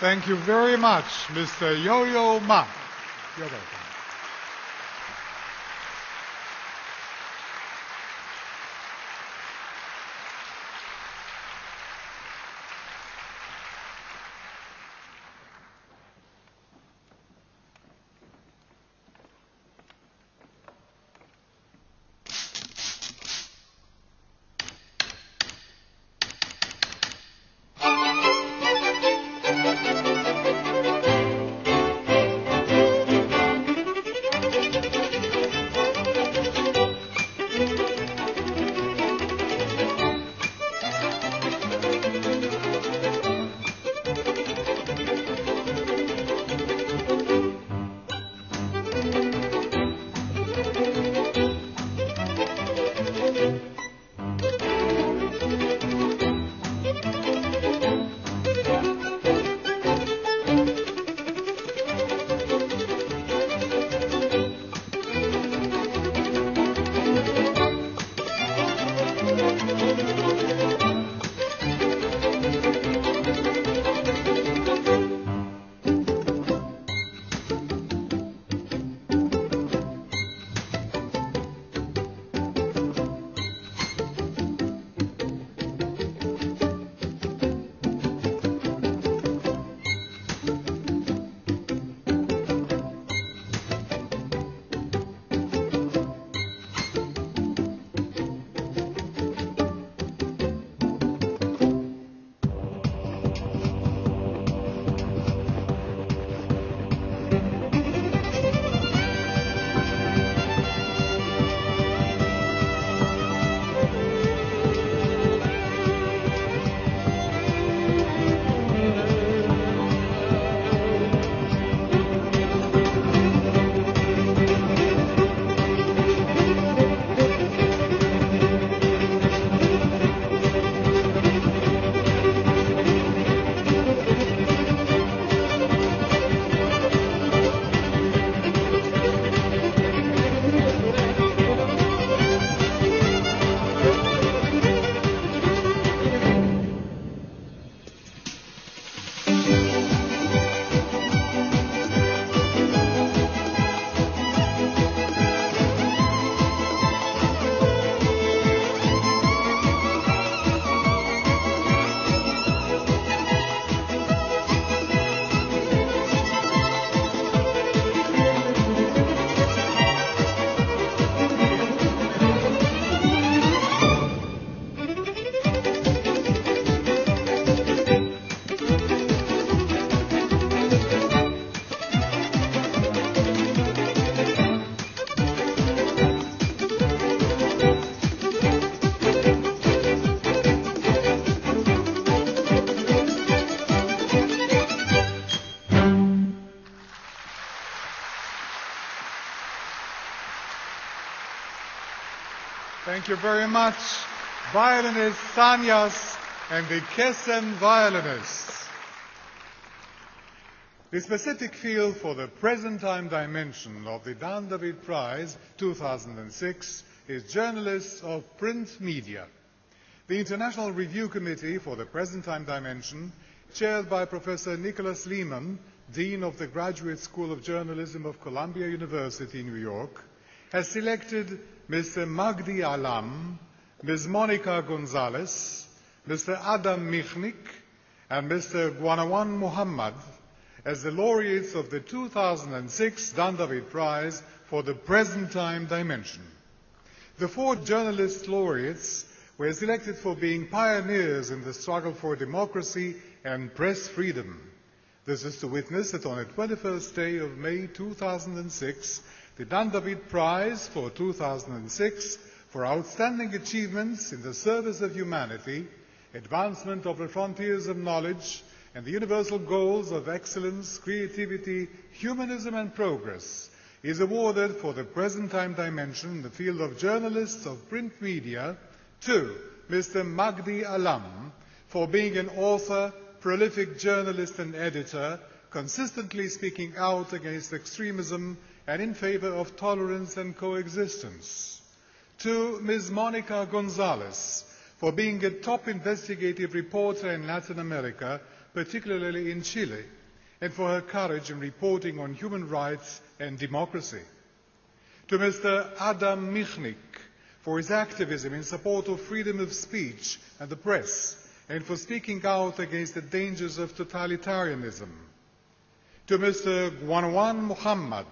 Thank you very much, Mr. Yo-Yo Ma. You're welcome. Thank you very much, violinist Sanyas and the Kesem violinists. The specific field for the present-time dimension of the Dan David Prize 2006 is journalists of print media. The International Review Committee for the present-time dimension, chaired by Professor Nicholas Lehman, Dean of the Graduate School of Journalism of Columbia University, New York, has selected Mr. Magdi Alam, Ms. Monica Gonzalez, Mr. Adam Michnik, and Mr. Guanawan Muhammad as the laureates of the 2006 Dan David Prize for the present-time dimension. The 4 journalist laureates were selected for being pioneers in the struggle for democracy and press freedom. This is to witness that on the 21st day of May 2006, the Dan David Prize for 2006 for outstanding achievements in the service of humanity, advancement of the frontiers of knowledge, and the universal goals of excellence, creativity, humanism, and progress is awarded for the present-time dimension in the field of journalists of print media to Mr. Magdi Alam for being an author, prolific journalist and editor, consistently speaking out against extremism and in favor of tolerance and coexistence. To Ms. Monica Gonzalez for being a top investigative reporter in Latin America, particularly in Chile, and for her courage in reporting on human rights and democracy. To Mr. Adam Michnik for his activism in support of freedom of speech and the press, and for speaking out against the dangers of totalitarianism. To Mr. Guanawan Muhammad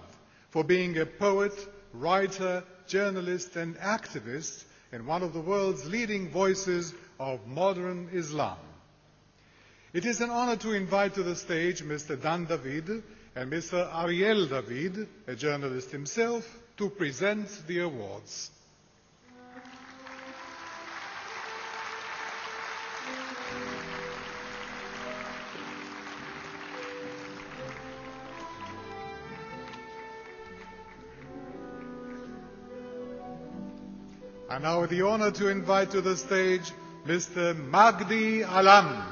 for being a poet, writer, journalist, and activist, and one of the world's leading voices of modern Islam. It is an honor to invite to the stage Mr. Dan David and Mr. Ariel David, a journalist himself, to present the awards. And now with the honor to invite to the stage Mr. Magdi Alam.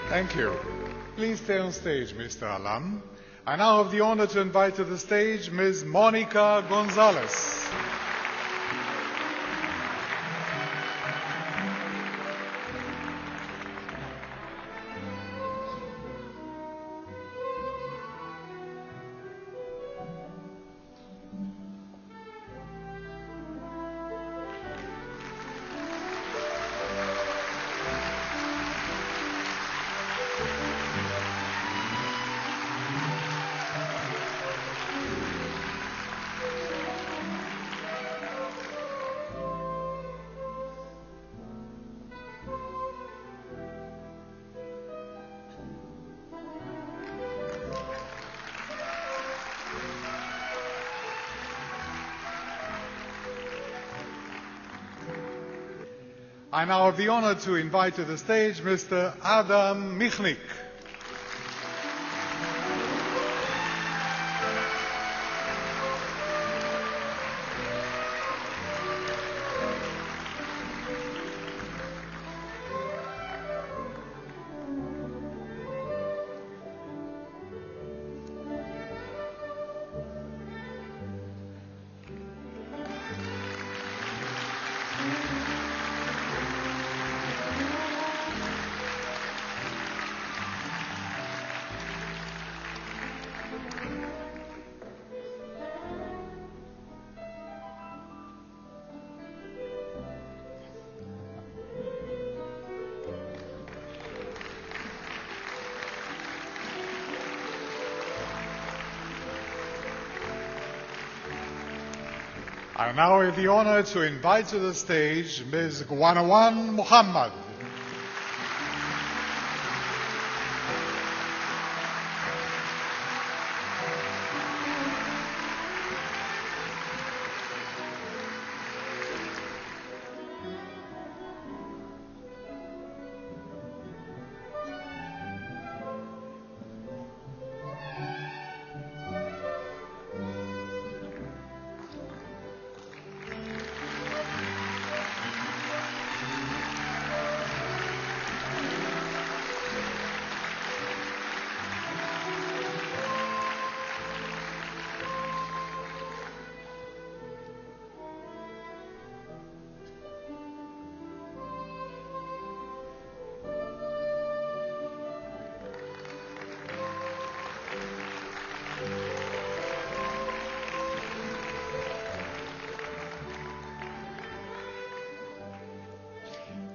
Thank you. Please stay on stage, Mr. Alam. I now have the honor to invite to the stage Ms. Monica Gonzalez. I now have the honor to invite to the stage Mr. Adam Michnik. I now have the honor to invite to the stage Ms. Gwanawan Muhammad.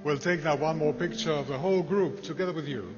We'll take now one more picture of the whole group together with you.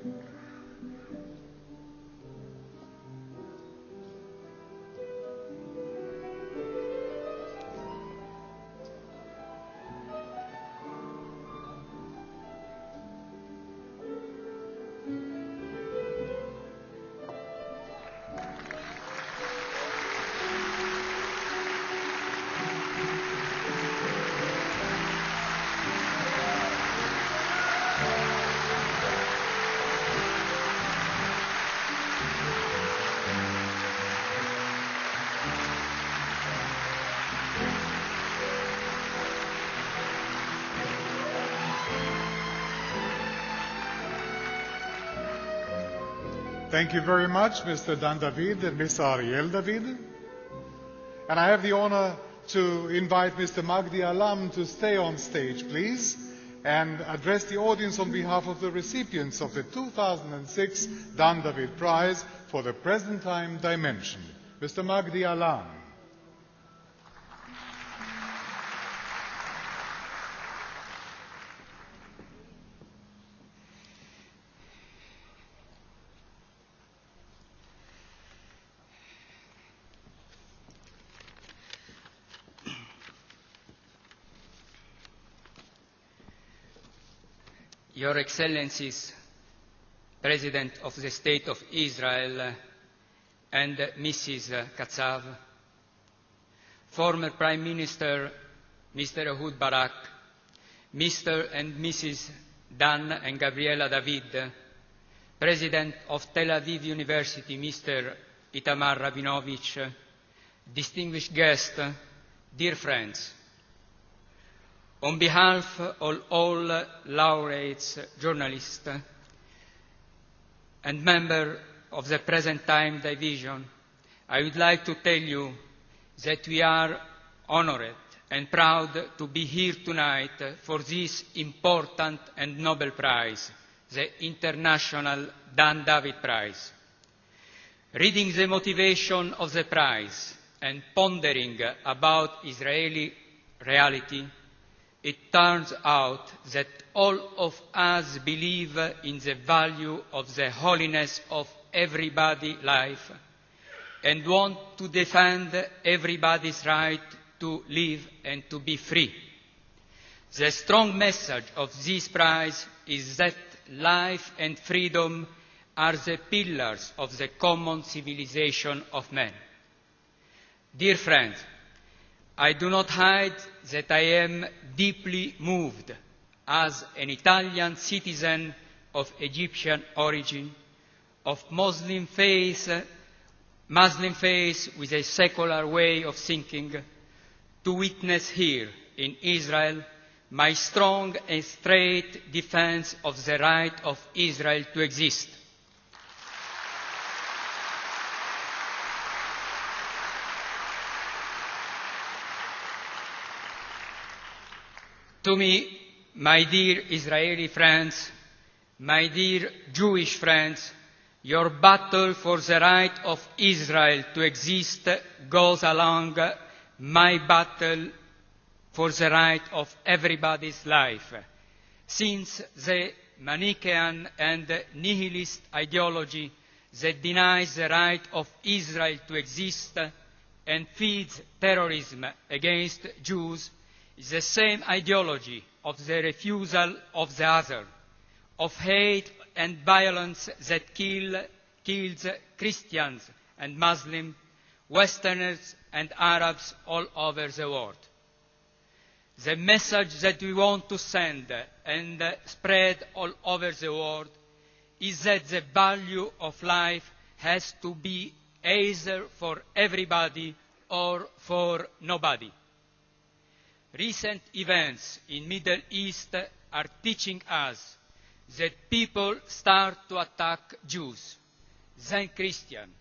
Thank you very much, Mr. Dan David and Mr. Ariel David. And I have the honor to invite Mr. Magdi Alam to stay on stage, please, and address the audience on behalf of the recipients of the 2006 Dan David Prize for the Present Time Dimension. Mr. Magdi Alam. Your Excellencies, President of the State of Israel and Mrs. Katsav, former Prime Minister Mr. Ehud Barak, Mr. and Mrs. Dan and Gabriela David, President of Tel Aviv University Mr. Itamar Rabinovich, distinguished guests, dear friends, on behalf of all laureates, journalists, and members of the Present Time Division, I would like to tell you that we are honored and proud to be here tonight for this important and Nobel Prize, the International Dan David Prize. Reading the motivation of the prize and pondering about Israeli reality, it turns out that all of us believe in the value of the holiness of everybody's life and want to defend everybody's right to live and to be free. The strong message of this prize is that life and freedom are the pillars of the common civilization of man. Dear friends, I do not hide that I am deeply moved as an Italian citizen of Egyptian origin, of Muslim faith with a secular way of thinking, to witness here in Israel my strong and straight defense of the right of Israel to exist. To me, my dear Israeli friends, my dear Jewish friends, your battle for the right of Israel to exist goes along my battle for the right of everybody's life, since the Manichaean and nihilist ideology that denies the right of Israel to exist and feeds terrorism against Jews is the same ideology of the refusal of the other, of hate and violence that kills Christians and Muslims, Westerners and Arabs all over the world. The message that we want to send and spread all over the world is that the value of life has to be either for everybody or for nobody. Recent events in Middle East are teaching us that people start to attack Jews, then Christians,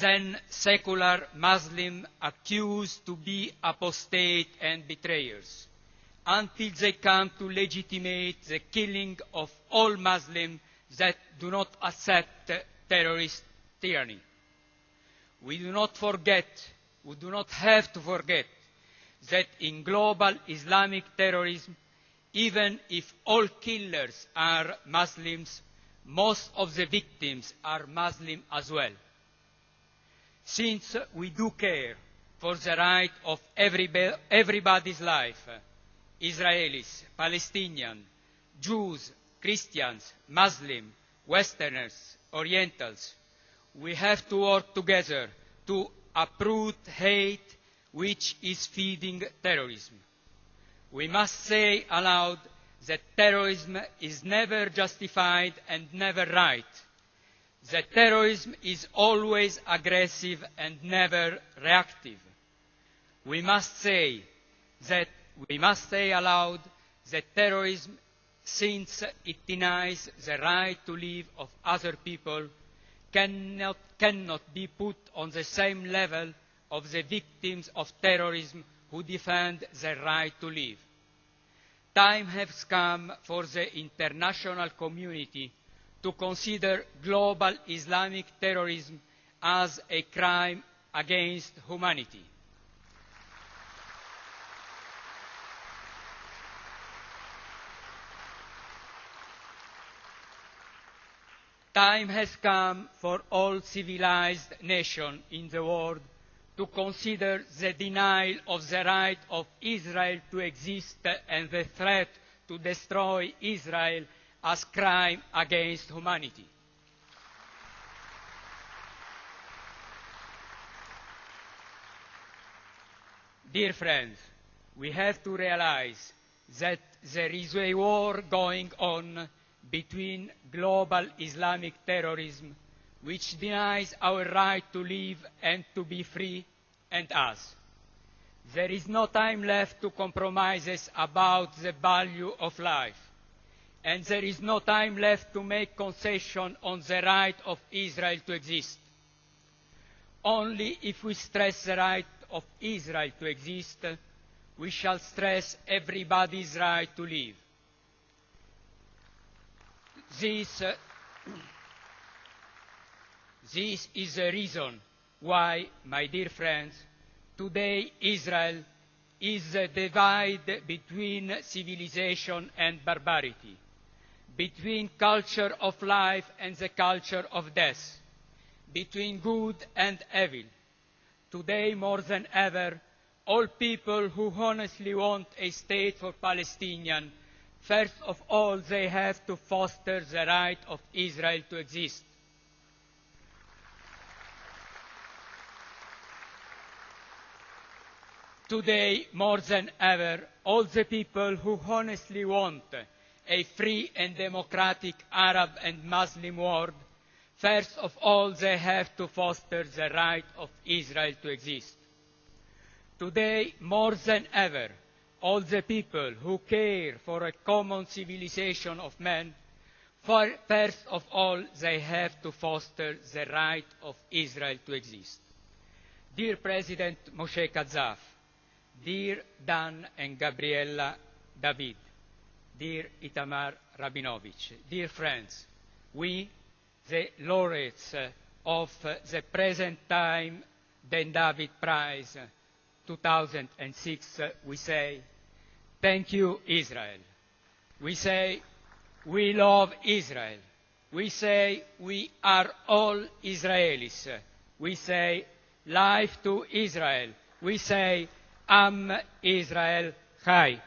then secular Muslims accused to be apostate and betrayers, until they come to legitimate the killing of all Muslims that do not accept terrorist tyranny. We do not have to forget that in global Islamic terrorism, even if all killers are Muslims, most of the victims are Muslim as well. Since we do care for the right of everybody's life, Israelis, Palestinians, Jews, Christians, Muslims, Westerners, Orientals, we have to work together to uproot hate which is feeding terrorism. We must say aloud that terrorism is never justified and never right, that terrorism is always aggressive and never reactive. We must say aloud that terrorism, since it denies the right to live of other people, cannot be put on the same level of the victims of terrorism who defend their right to live. Time has come for the international community to consider global Islamic terrorism as a crime against humanity. Time has come for all civilized nations in the world to consider the denial of the right of Israel to exist and the threat to destroy Israel as crime against humanity. Dear friends, we have to realize that there is a war going on between global Islamic terrorism, which denies our right to live and to be free, and us. There is no time left to compromises about the value of life, and there is no time left to make concession on the right of Israel to exist. Only if we stress the right of Israel to exist, we shall stress everybody's right to live. This is the reason why, my dear friends, today Israel is the divide between civilization and barbarity, between culture of life and the culture of death, between good and evil. Today, more than ever, all people who honestly want a state for Palestinians, first of all, they have to foster the right of Israel to exist. Today, more than ever, all the people who honestly want a free and democratic Arab and Muslim world, first of all, they have to foster the right of Israel to exist. Today, more than ever, all the people who care for a common civilization of men, first of all, they have to foster the right of Israel to exist. Dear President Moshe Katsav, dear Dan and Gabriela David, dear Itamar Rabinovich, dear friends, we, the laureates of the present time Dan David Prize 2006, we say, thank you, Israel. We say, we love Israel. We say, we are all Israelis. We say, life to Israel. We say, Am Israel Chai.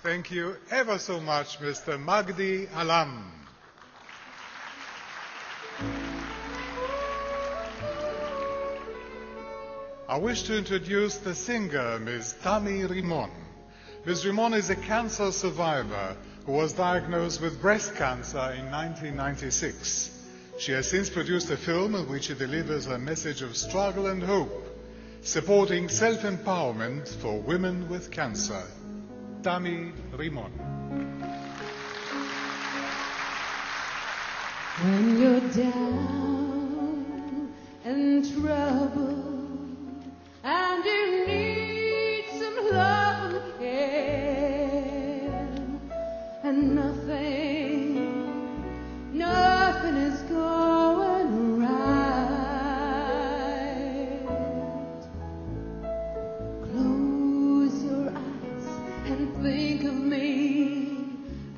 Thank you ever so much, Mr. Magdi Alam. I wish to introduce the singer, Ms. Tami Rimon. Ms. Rimon is a cancer survivor who was diagnosed with breast cancer in 1996. She has since produced a film in which she delivers a message of struggle and hope, supporting self-empowerment for women with cancer. Tami Rimon. When you're down and troubled and you need some love and care, and nothing is going right, close your eyes and think of me,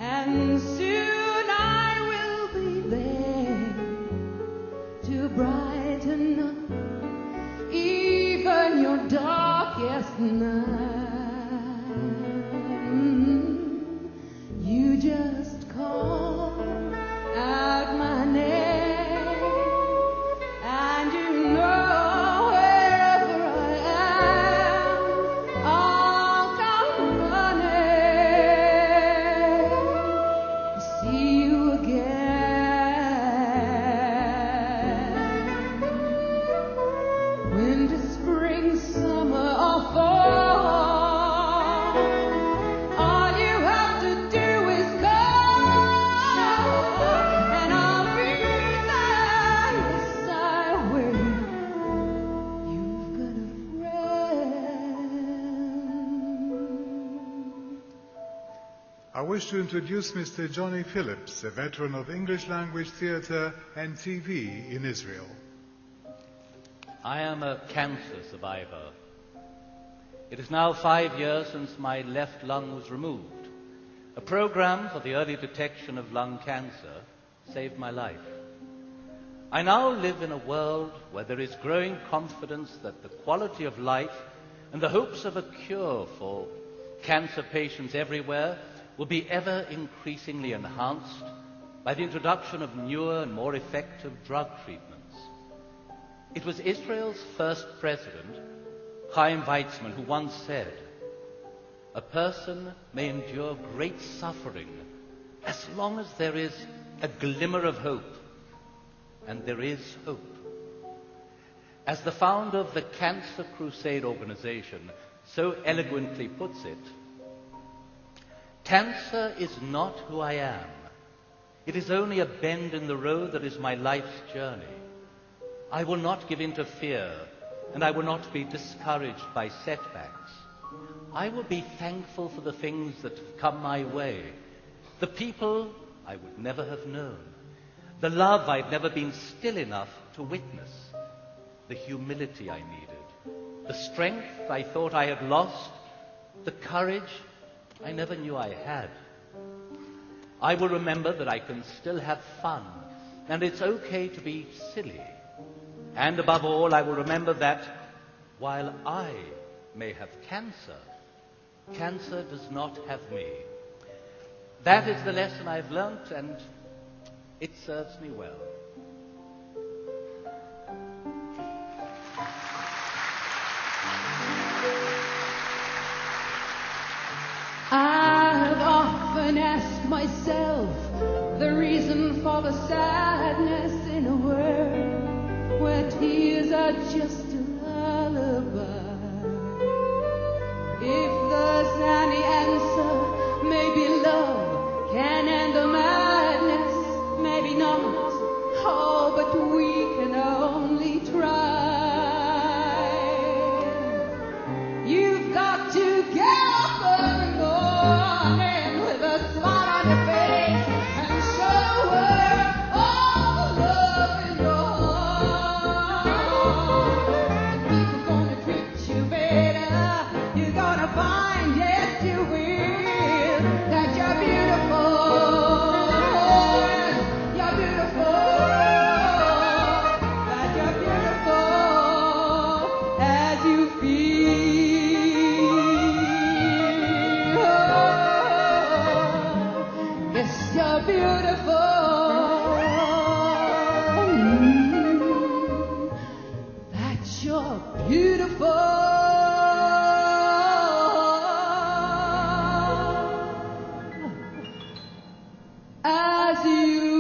and soon I will be there to brighten up even your darkest night. You just call out my name, and you know wherever I am, I'll come running to see you again. Winter, spring, summer, or fall, all you have to do is call, and I'll be there beside where you've got a friend. I wish to introduce Mr. Johnny Phillips, a veteran of English language theatre and TV in Israel. I am a cancer survivor. It is now 5 years since my left lung was removed. A program for the early detection of lung cancer saved my life. I now live in a world where there is growing confidence that the quality of life and the hopes of a cure for cancer patients everywhere will be ever increasingly enhanced by the introduction of newer and more effective drug treatments. It was Israel's first president, Chaim Weizmann, who once said, "A person may endure great suffering as long as there is a glimmer of hope." And there is hope. As the founder of the Cancer Crusade organization so eloquently puts it, cancer is not who I am. It is only a bend in the road that is my life's journey. I will not give in to fear, and I will not be discouraged by setbacks. I will be thankful for the things that have come my way, the people I would never have known, the love I'd never been still enough to witness, the humility I needed, the strength I thought I had lost, the courage I never knew I had. I will remember that I can still have fun, and it's okay to be silly. And above all, I will remember that while I may have cancer, cancer does not have me. That is the lesson I've learnt, and it serves me well. I've often asked myself the reason for the sadness in a world where tears are just a lullaby. If that you're beautiful. You're beautiful. That you're beautiful as you feel. Yes, you're beautiful. That you're beautiful. As you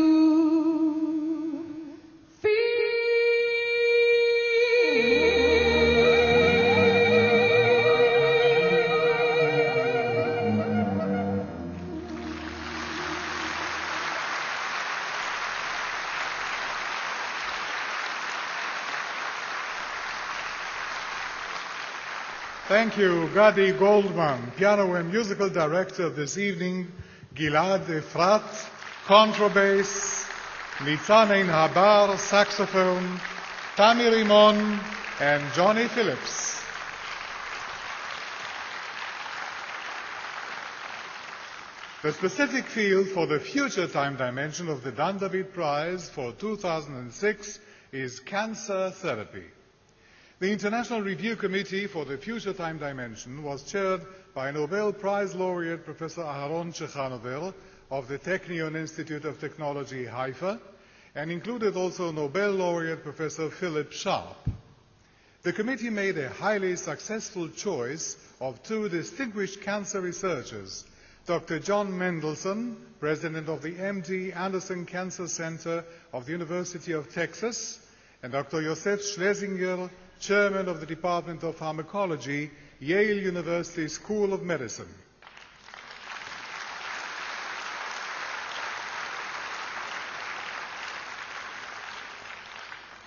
Thank you, Gadi Goldman, piano and musical director this evening, Gilad Efrat, contrabass, Nitzanein Habar, saxophone, Tami Rimon, and Johnny Phillips. The specific field for the future time dimension of the Dan David Prize for 2006 is cancer therapy. The International Review Committee for the Future Time Dimension was chaired by Nobel Prize laureate Professor Aharon Chechanover of the Technion Institute of Technology, Haifa, and included also Nobel laureate Professor Philip Sharp. The committee made a highly successful choice of two distinguished cancer researchers, Dr. John Mendelsohn, president of the MD Anderson Cancer Center of the University of Texas, and Dr. Yosef Schlesinger, chairman of the Department of Pharmacology, Yale University School of Medicine.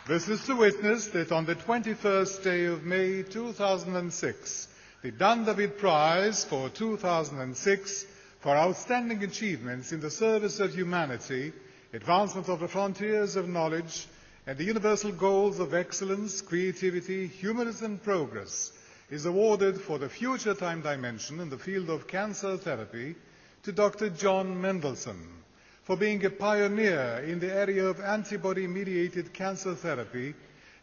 This is to witness that on the 21st day of May 2006, the Dan David Prize for 2006 for outstanding achievements in the service of humanity, advancement of the frontiers of knowledge, and the universal goals of excellence, creativity, humanism, and progress is awarded for the future time dimension in the field of cancer therapy to Dr. John Mendelsohn for being a pioneer in the area of antibody-mediated cancer therapy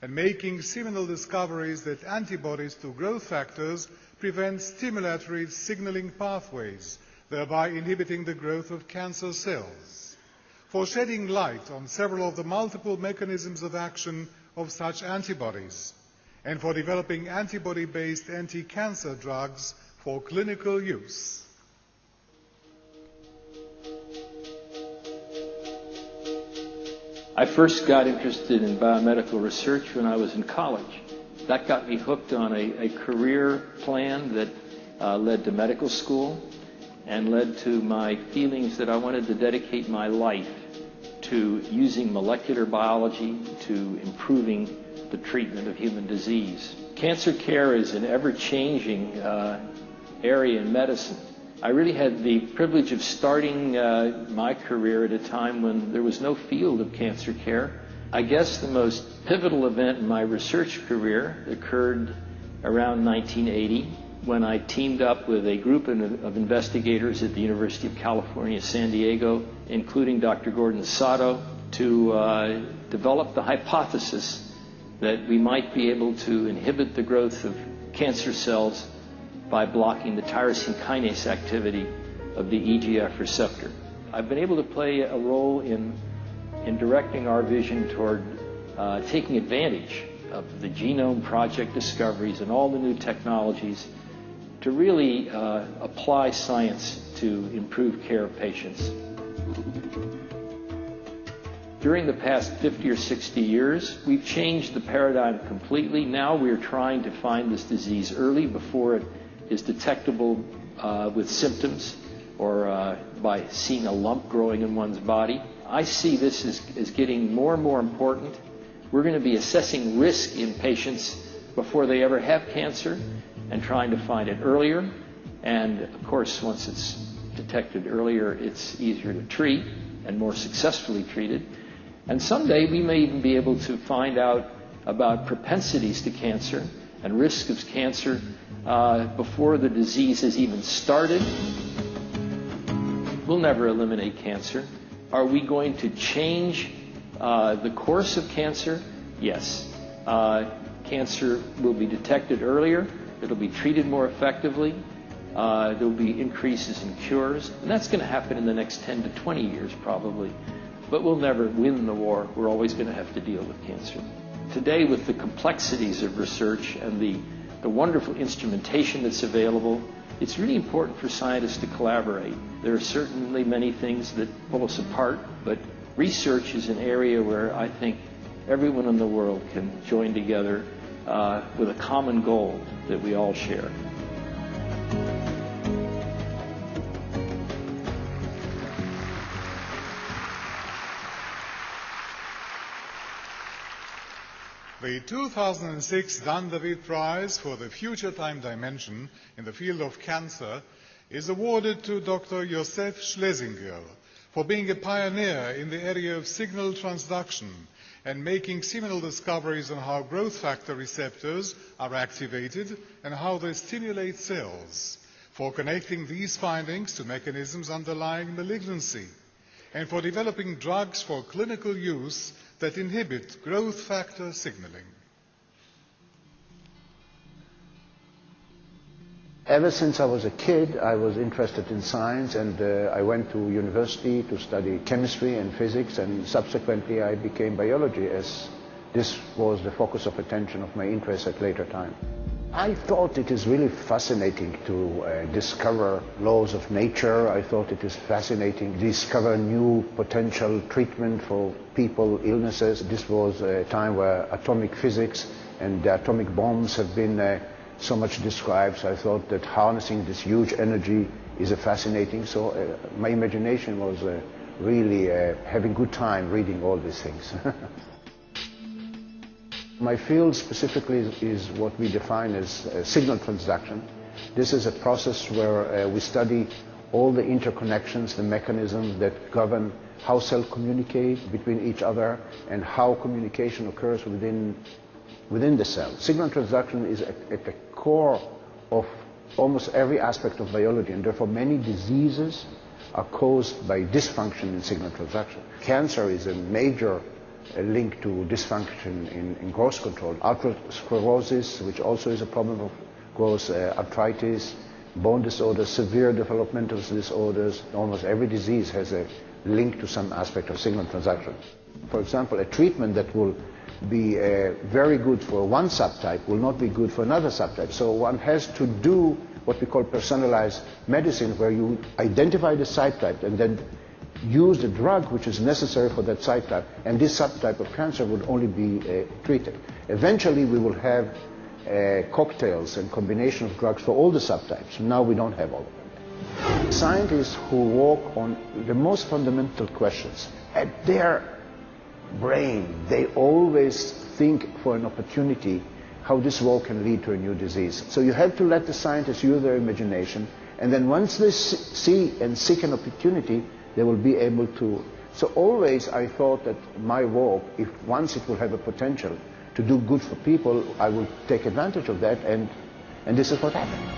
and making seminal discoveries that antibodies to growth factors prevent stimulatory signaling pathways, thereby inhibiting the growth of cancer cells, for shedding light on several of the multiple mechanisms of action of such antibodies, and for developing antibody-based anti-cancer drugs for clinical use. I first got interested in biomedical research when I was in college. That got me hooked on a career plan that led to medical school and led to my feelings that I wanted to dedicate my life to using molecular biology to improving the treatment of human disease. Cancer care is an ever-changing area in medicine. I really had the privilege of starting my career at a time when there was no field of cancer care. I guess the most pivotal event in my research career occurred around 1980 when I teamed up with a group of investigators at the University of California, San Diego, including Dr. Gordon Sato, to develop the hypothesis that we might be able to inhibit the growth of cancer cells by blocking the tyrosine kinase activity of the EGF receptor. I've been able to play a role in directing our vision toward taking advantage of the Genome Project discoveries and all the new technologies to really apply science to improve care of patients. During the past 50 or 60 years, we've changed the paradigm completely. Now we're trying to find this disease early before it is detectable with symptoms or by seeing a lump growing in one's body. I see this as getting more and more important. We're going to be assessing risk in patients before they ever have cancer and trying to find it earlier. And of course, once it's detected earlier, it's easier to treat and more successfully treated. And someday we may even be able to find out about propensities to cancer and risk of cancer before the disease has even started. We'll never eliminate cancer. Are we going to change the course of cancer? Yes. Cancer will be detected earlier. It'll be treated more effectively. There will be increases in cures. And that's going to happen in the next 10 to 20 years probably. But we'll never win the war. We're always going to have to deal with cancer. Today, with the complexities of research and the wonderful instrumentation that's available, it's really important for scientists to collaborate. There are certainly many things that pull us apart, but research is an area where I think everyone in the world can join together with a common goal that we all share. The 2006 Dan David Prize for the Future Time Dimension in the field of cancer is awarded to Dr. Josef Schlesinger for being a pioneer in the area of signal transduction and making seminal discoveries on how growth factor receptors are activated and how they stimulate cells, for connecting these findings to mechanisms underlying malignancy, and for developing drugs for clinical use that inhibit growth factor signaling. Ever since I was a kid, I was interested in science, and I went to university to study chemistry and physics, and subsequently I became biology, as this was the focus of attention of my interest at later time. I thought it is really fascinating to discover laws of nature. I thought it is fascinating to discover new potential treatment for people, illnesses. This was a time where atomic physics and the atomic bombs have been so much described, so I thought that harnessing this huge energy is fascinating. So my imagination was really having a good time reading all these things. My field specifically is what we define as signal transduction. This is a process where we study all the interconnections, the mechanisms that govern how cells communicate between each other and how communication occurs within the cell. Signal transduction is at the core of almost every aspect of biology, and therefore many diseases are caused by dysfunction in signal transduction. Cancer is a major link to dysfunction in growth control. Atherosclerosis, which also is a problem of growth, arthritis, bone disorders, severe developmental disorders. Almost every disease has a link to some aspect of signal transduction. For example, a treatment that will be very good for one subtype will not be good for another subtype. So one has to do what we call personalized medicine, where you identify the subtype and then use the drug which is necessary for that subtype, and this subtype of cancer would only be treated. Eventually we will have cocktails and combination of drugs for all the subtypes. Now we don't have all of them. Scientists who work on the most fundamental questions, at their brain, they always think for an opportunity how this work can lead to a new disease. So you have to let the scientists use their imagination, and then once they see and seek an opportunity, they will be able to. So always I thought that my work, if once it will have a potential to do good for people, I will take advantage of that, and this is what happened.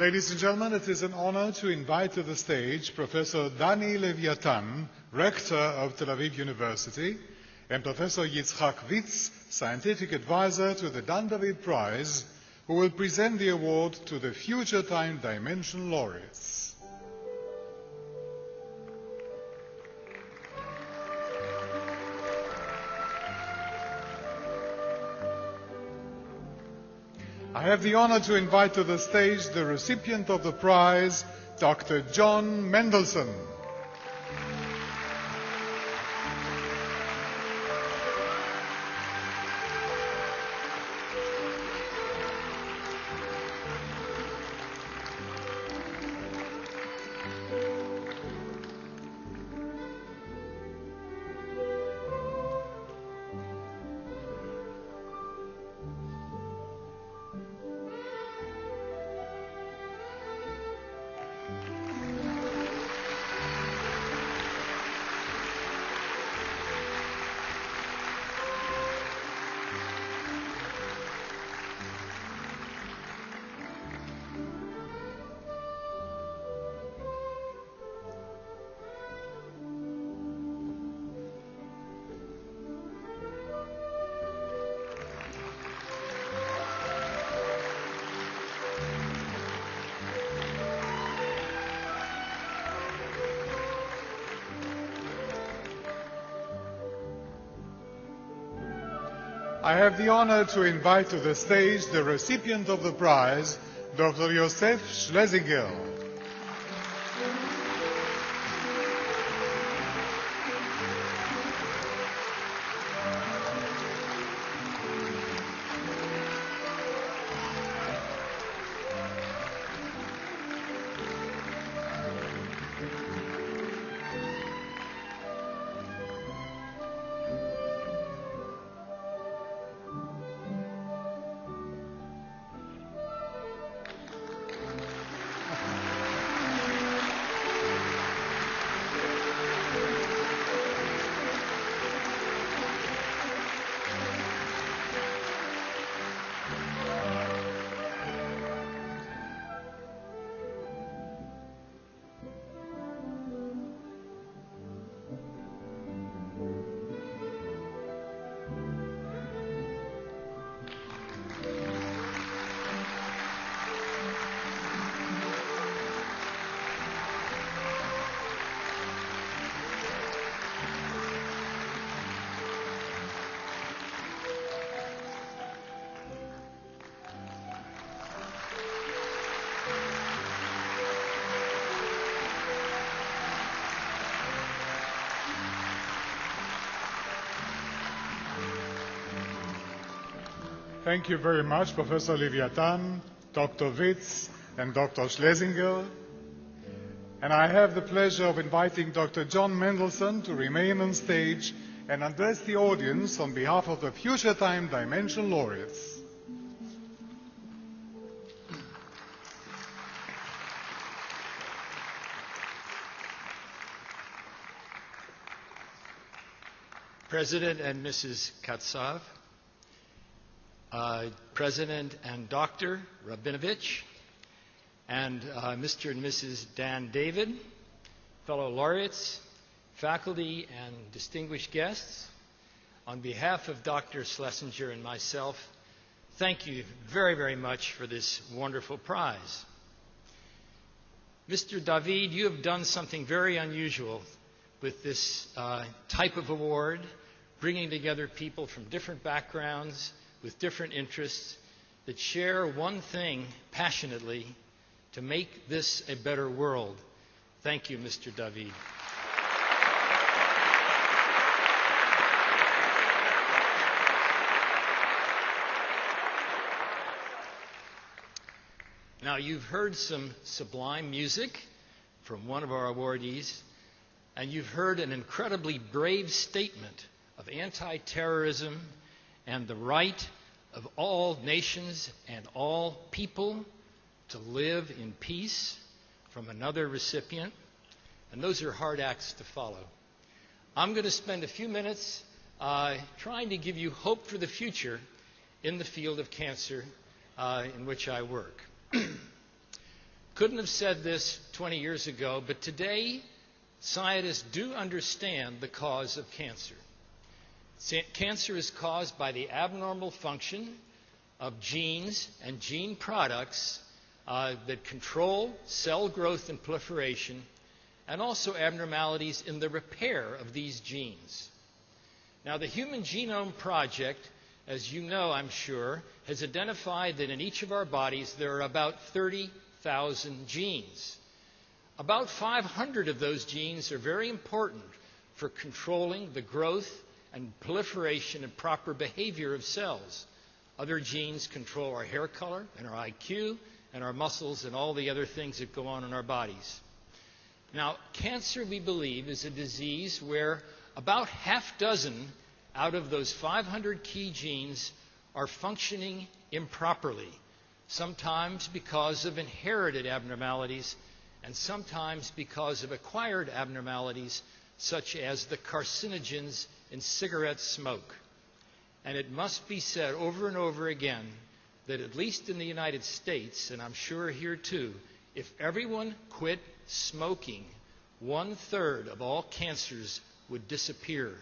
Ladies and gentlemen, it is an honor to invite to the stage Professor Dani Leviatan, Rector of Tel Aviv University, and Professor Yitzhak Witz, Scientific Advisor to the Dan David Prize, who will present the award to the Future Time Dimension laureates. I have the honor to invite to the stage the recipient of the prize, Dr. John Mendelsohn. I have the honor to invite to the stage the recipient of the prize, Dr. Yosef Schlesinger. Thank you very much, Professor Leviathan, Dr. Witz, and Dr. Schlesinger. And I have the pleasure of inviting Dr. John Mendelsohn to remain on stage and address the audience on behalf of the Future Time Dimension laureates. President and Mrs. Katsav, President and Dr. Rabinovich, and Mr. and Mrs. Dan David, fellow laureates, faculty, and distinguished guests, on behalf of Dr. Schlesinger and myself, thank you very, very much for this wonderful prize. Mr. David, you have done something very unusual with this type of award, bringing together people from different backgrounds, with different interests, that share one thing passionately: to make this a better world. Thank you, Mr. David. Now, you've heard some sublime music from one of our awardees, and you've heard an incredibly brave statement of anti-terrorism and the right of all nations and all people to live in peace from another recipient. And those are hard acts to follow. I'm going to spend a few minutes trying to give you hope for the future in the field of cancer in which I work. Couldn't have said this 20 years ago, but today scientists do understand the cause of cancer. Cancer is caused by the abnormal function of genes and gene products that control cell growth and proliferation, and also abnormalities in the repair of these genes. Now, the Human Genome Project, as you know, I'm sure, has identified that in each of our bodies there are about 30,000 genes. About 500 of those genes are very important for controlling the growth and proliferation and proper behavior of cells. Other genes control our hair color and our IQ and our muscles and all the other things that go on in our bodies. Now, cancer, we believe, is a disease where about half dozen out of those 500 key genes are functioning improperly, sometimes because of inherited abnormalities and sometimes because of acquired abnormalities such as the carcinogens in cigarette smoke. And it must be said over and over again that at least in the United States, and I'm sure here too, if everyone quit smoking, 1/3 of all cancers would disappear.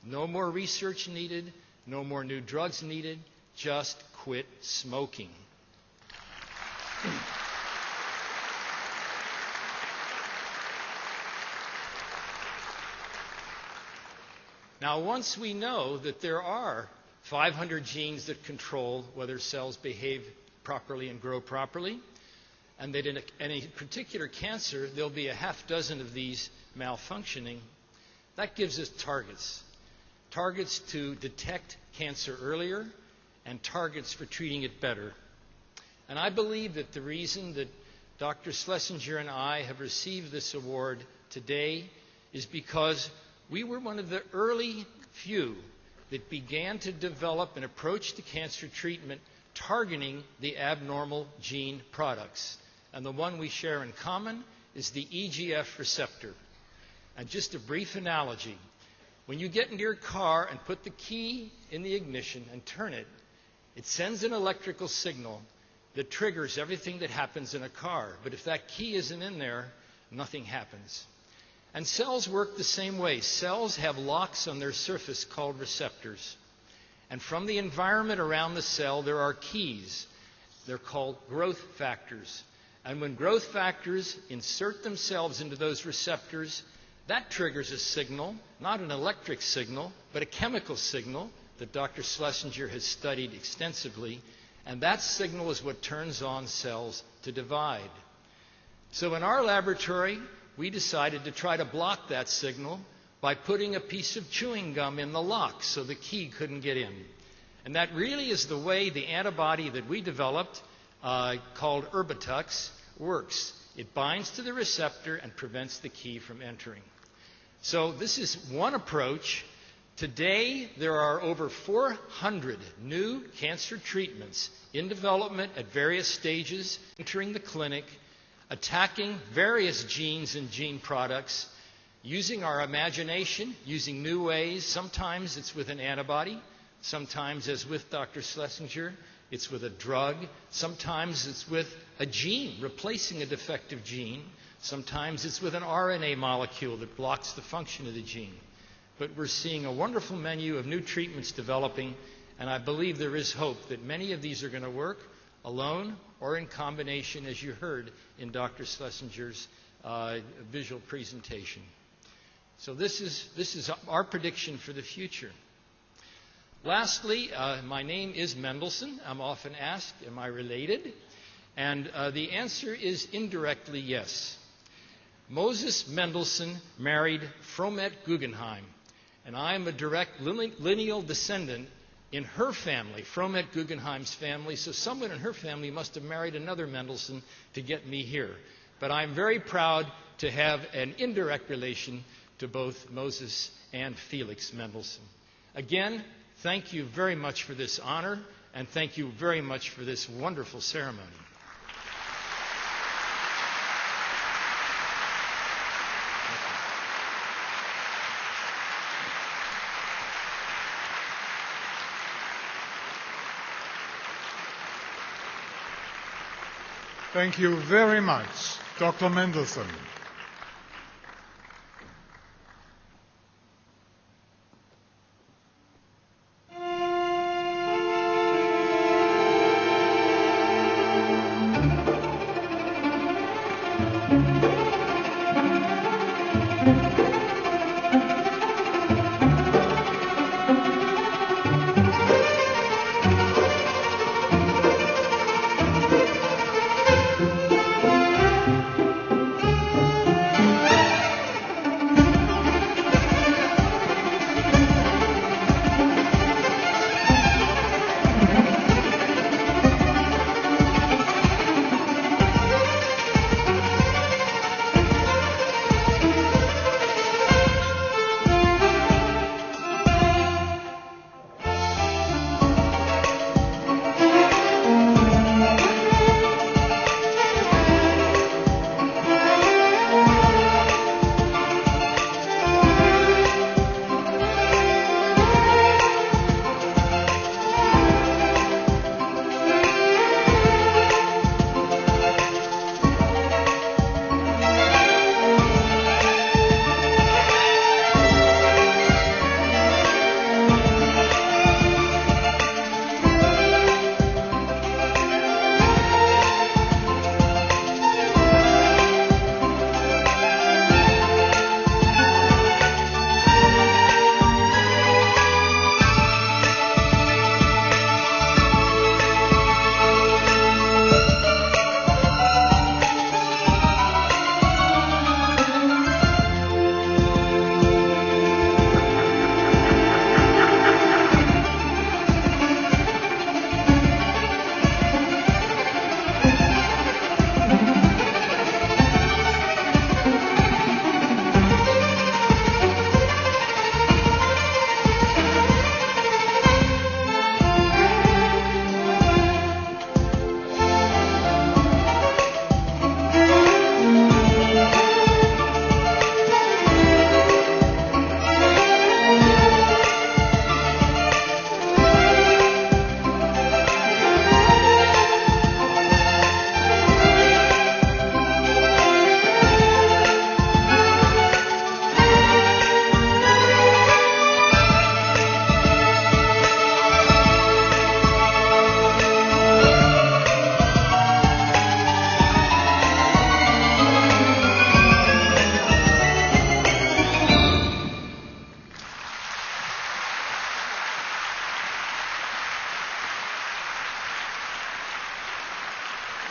No more research needed, no more new drugs needed, just quit smoking. Now, once we know that there are 500 genes that control whether cells behave properly and grow properly, and that in a particular cancer, there'll be a half dozen of these malfunctioning. That gives us targets. Targets to detect cancer earlier and targets for treating it better. And I believe that the reason that Dr. Schlesinger and I have received this award today is because we were one of the early few that began to develop an approach to cancer treatment targeting the abnormal gene products. And the one we share in common is the EGF receptor. And just a brief analogy. When you get into your car and put the key in the ignition and turn it, it sends an electrical signal that triggers everything that happens in a car. But if that key isn't in there, nothing happens. And cells work the same way. Cells have locks on their surface called receptors. And from the environment around the cell, there are keys. They're called growth factors. And when growth factors insert themselves into those receptors, that triggers a signal, not an electric signal, but a chemical signal that Dr. Schlesinger has studied extensively. And that signal is what turns on cells to divide. So in our laboratory, we decided to try to block that signal by putting a piece of chewing gum in the lock so the key couldn't get in. And that really is the way the antibody that we developed, called Erbitux, works. It binds to the receptor and prevents the key from entering. So this is one approach. Today, there are over 400 new cancer treatments in development at various stages, entering the clinic, attacking various genes and gene products, using our imagination, using new ways. Sometimes it's with an antibody. Sometimes, as with Dr. Schlesinger, it's with a drug. Sometimes it's with a gene, replacing a defective gene. Sometimes it's with an RNA molecule that blocks the function of the gene. But we're seeing a wonderful menu of new treatments developing, and I believe there is hope that many of these are going to work alone or in combination, as you heard in Dr. Schlesinger's visual presentation. So this is our prediction for the future. Lastly, my name is Mendelssohn. I'm often asked, am I related? And the answer is indirectly yes. Moses Mendelssohn married Fromette Guggenheim, and I am a direct lineal descendant in her family, Fromette Guggenheim's family, so someone in her family must have married another Mendelssohn to get me here. But I'm very proud to have an indirect relation to both Moses and Felix Mendelssohn. Again, thank you very much for this honor, and thank you very much for this wonderful ceremony. Thank you very much, Dr. Mendelssohn.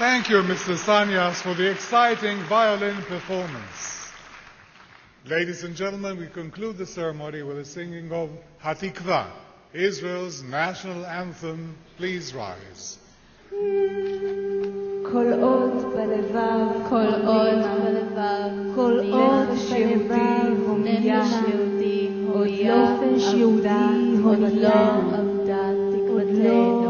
Thank you, Mr. Sanyas, for the exciting violin performance. Ladies and gentlemen, we conclude the ceremony with the singing of Hatikva, Israel's national anthem. Please rise. כל עוד בלבב, כל עוד בלבב, כל עוד נפש יהודי הויה, נפש יהודי עוד לא אבדה תקוותנו.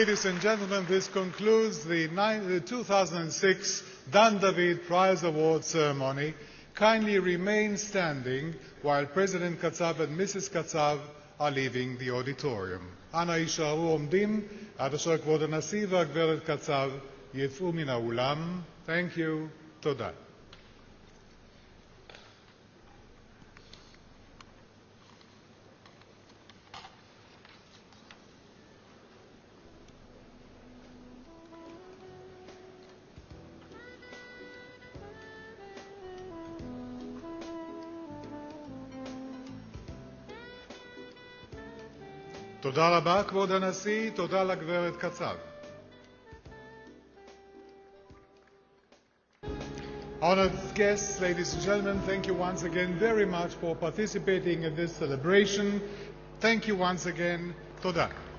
Ladies and gentlemen, this concludes the 2006 Dan David Prize Award ceremony. Kindly remain standing while President Katsav and Mrs. Katsav are leaving the auditorium. אנא יישארו עומדים עד אשר כבוד הנשיא והגברת קצב יצאו מן האולם. Thank you. תודה. תודה רבה, כבוד הנשיא, תודה לגברת קצב. Honored guests, ladies and gentlemen, thank you once again very much for participating in this celebration. Thank you once again. תודה.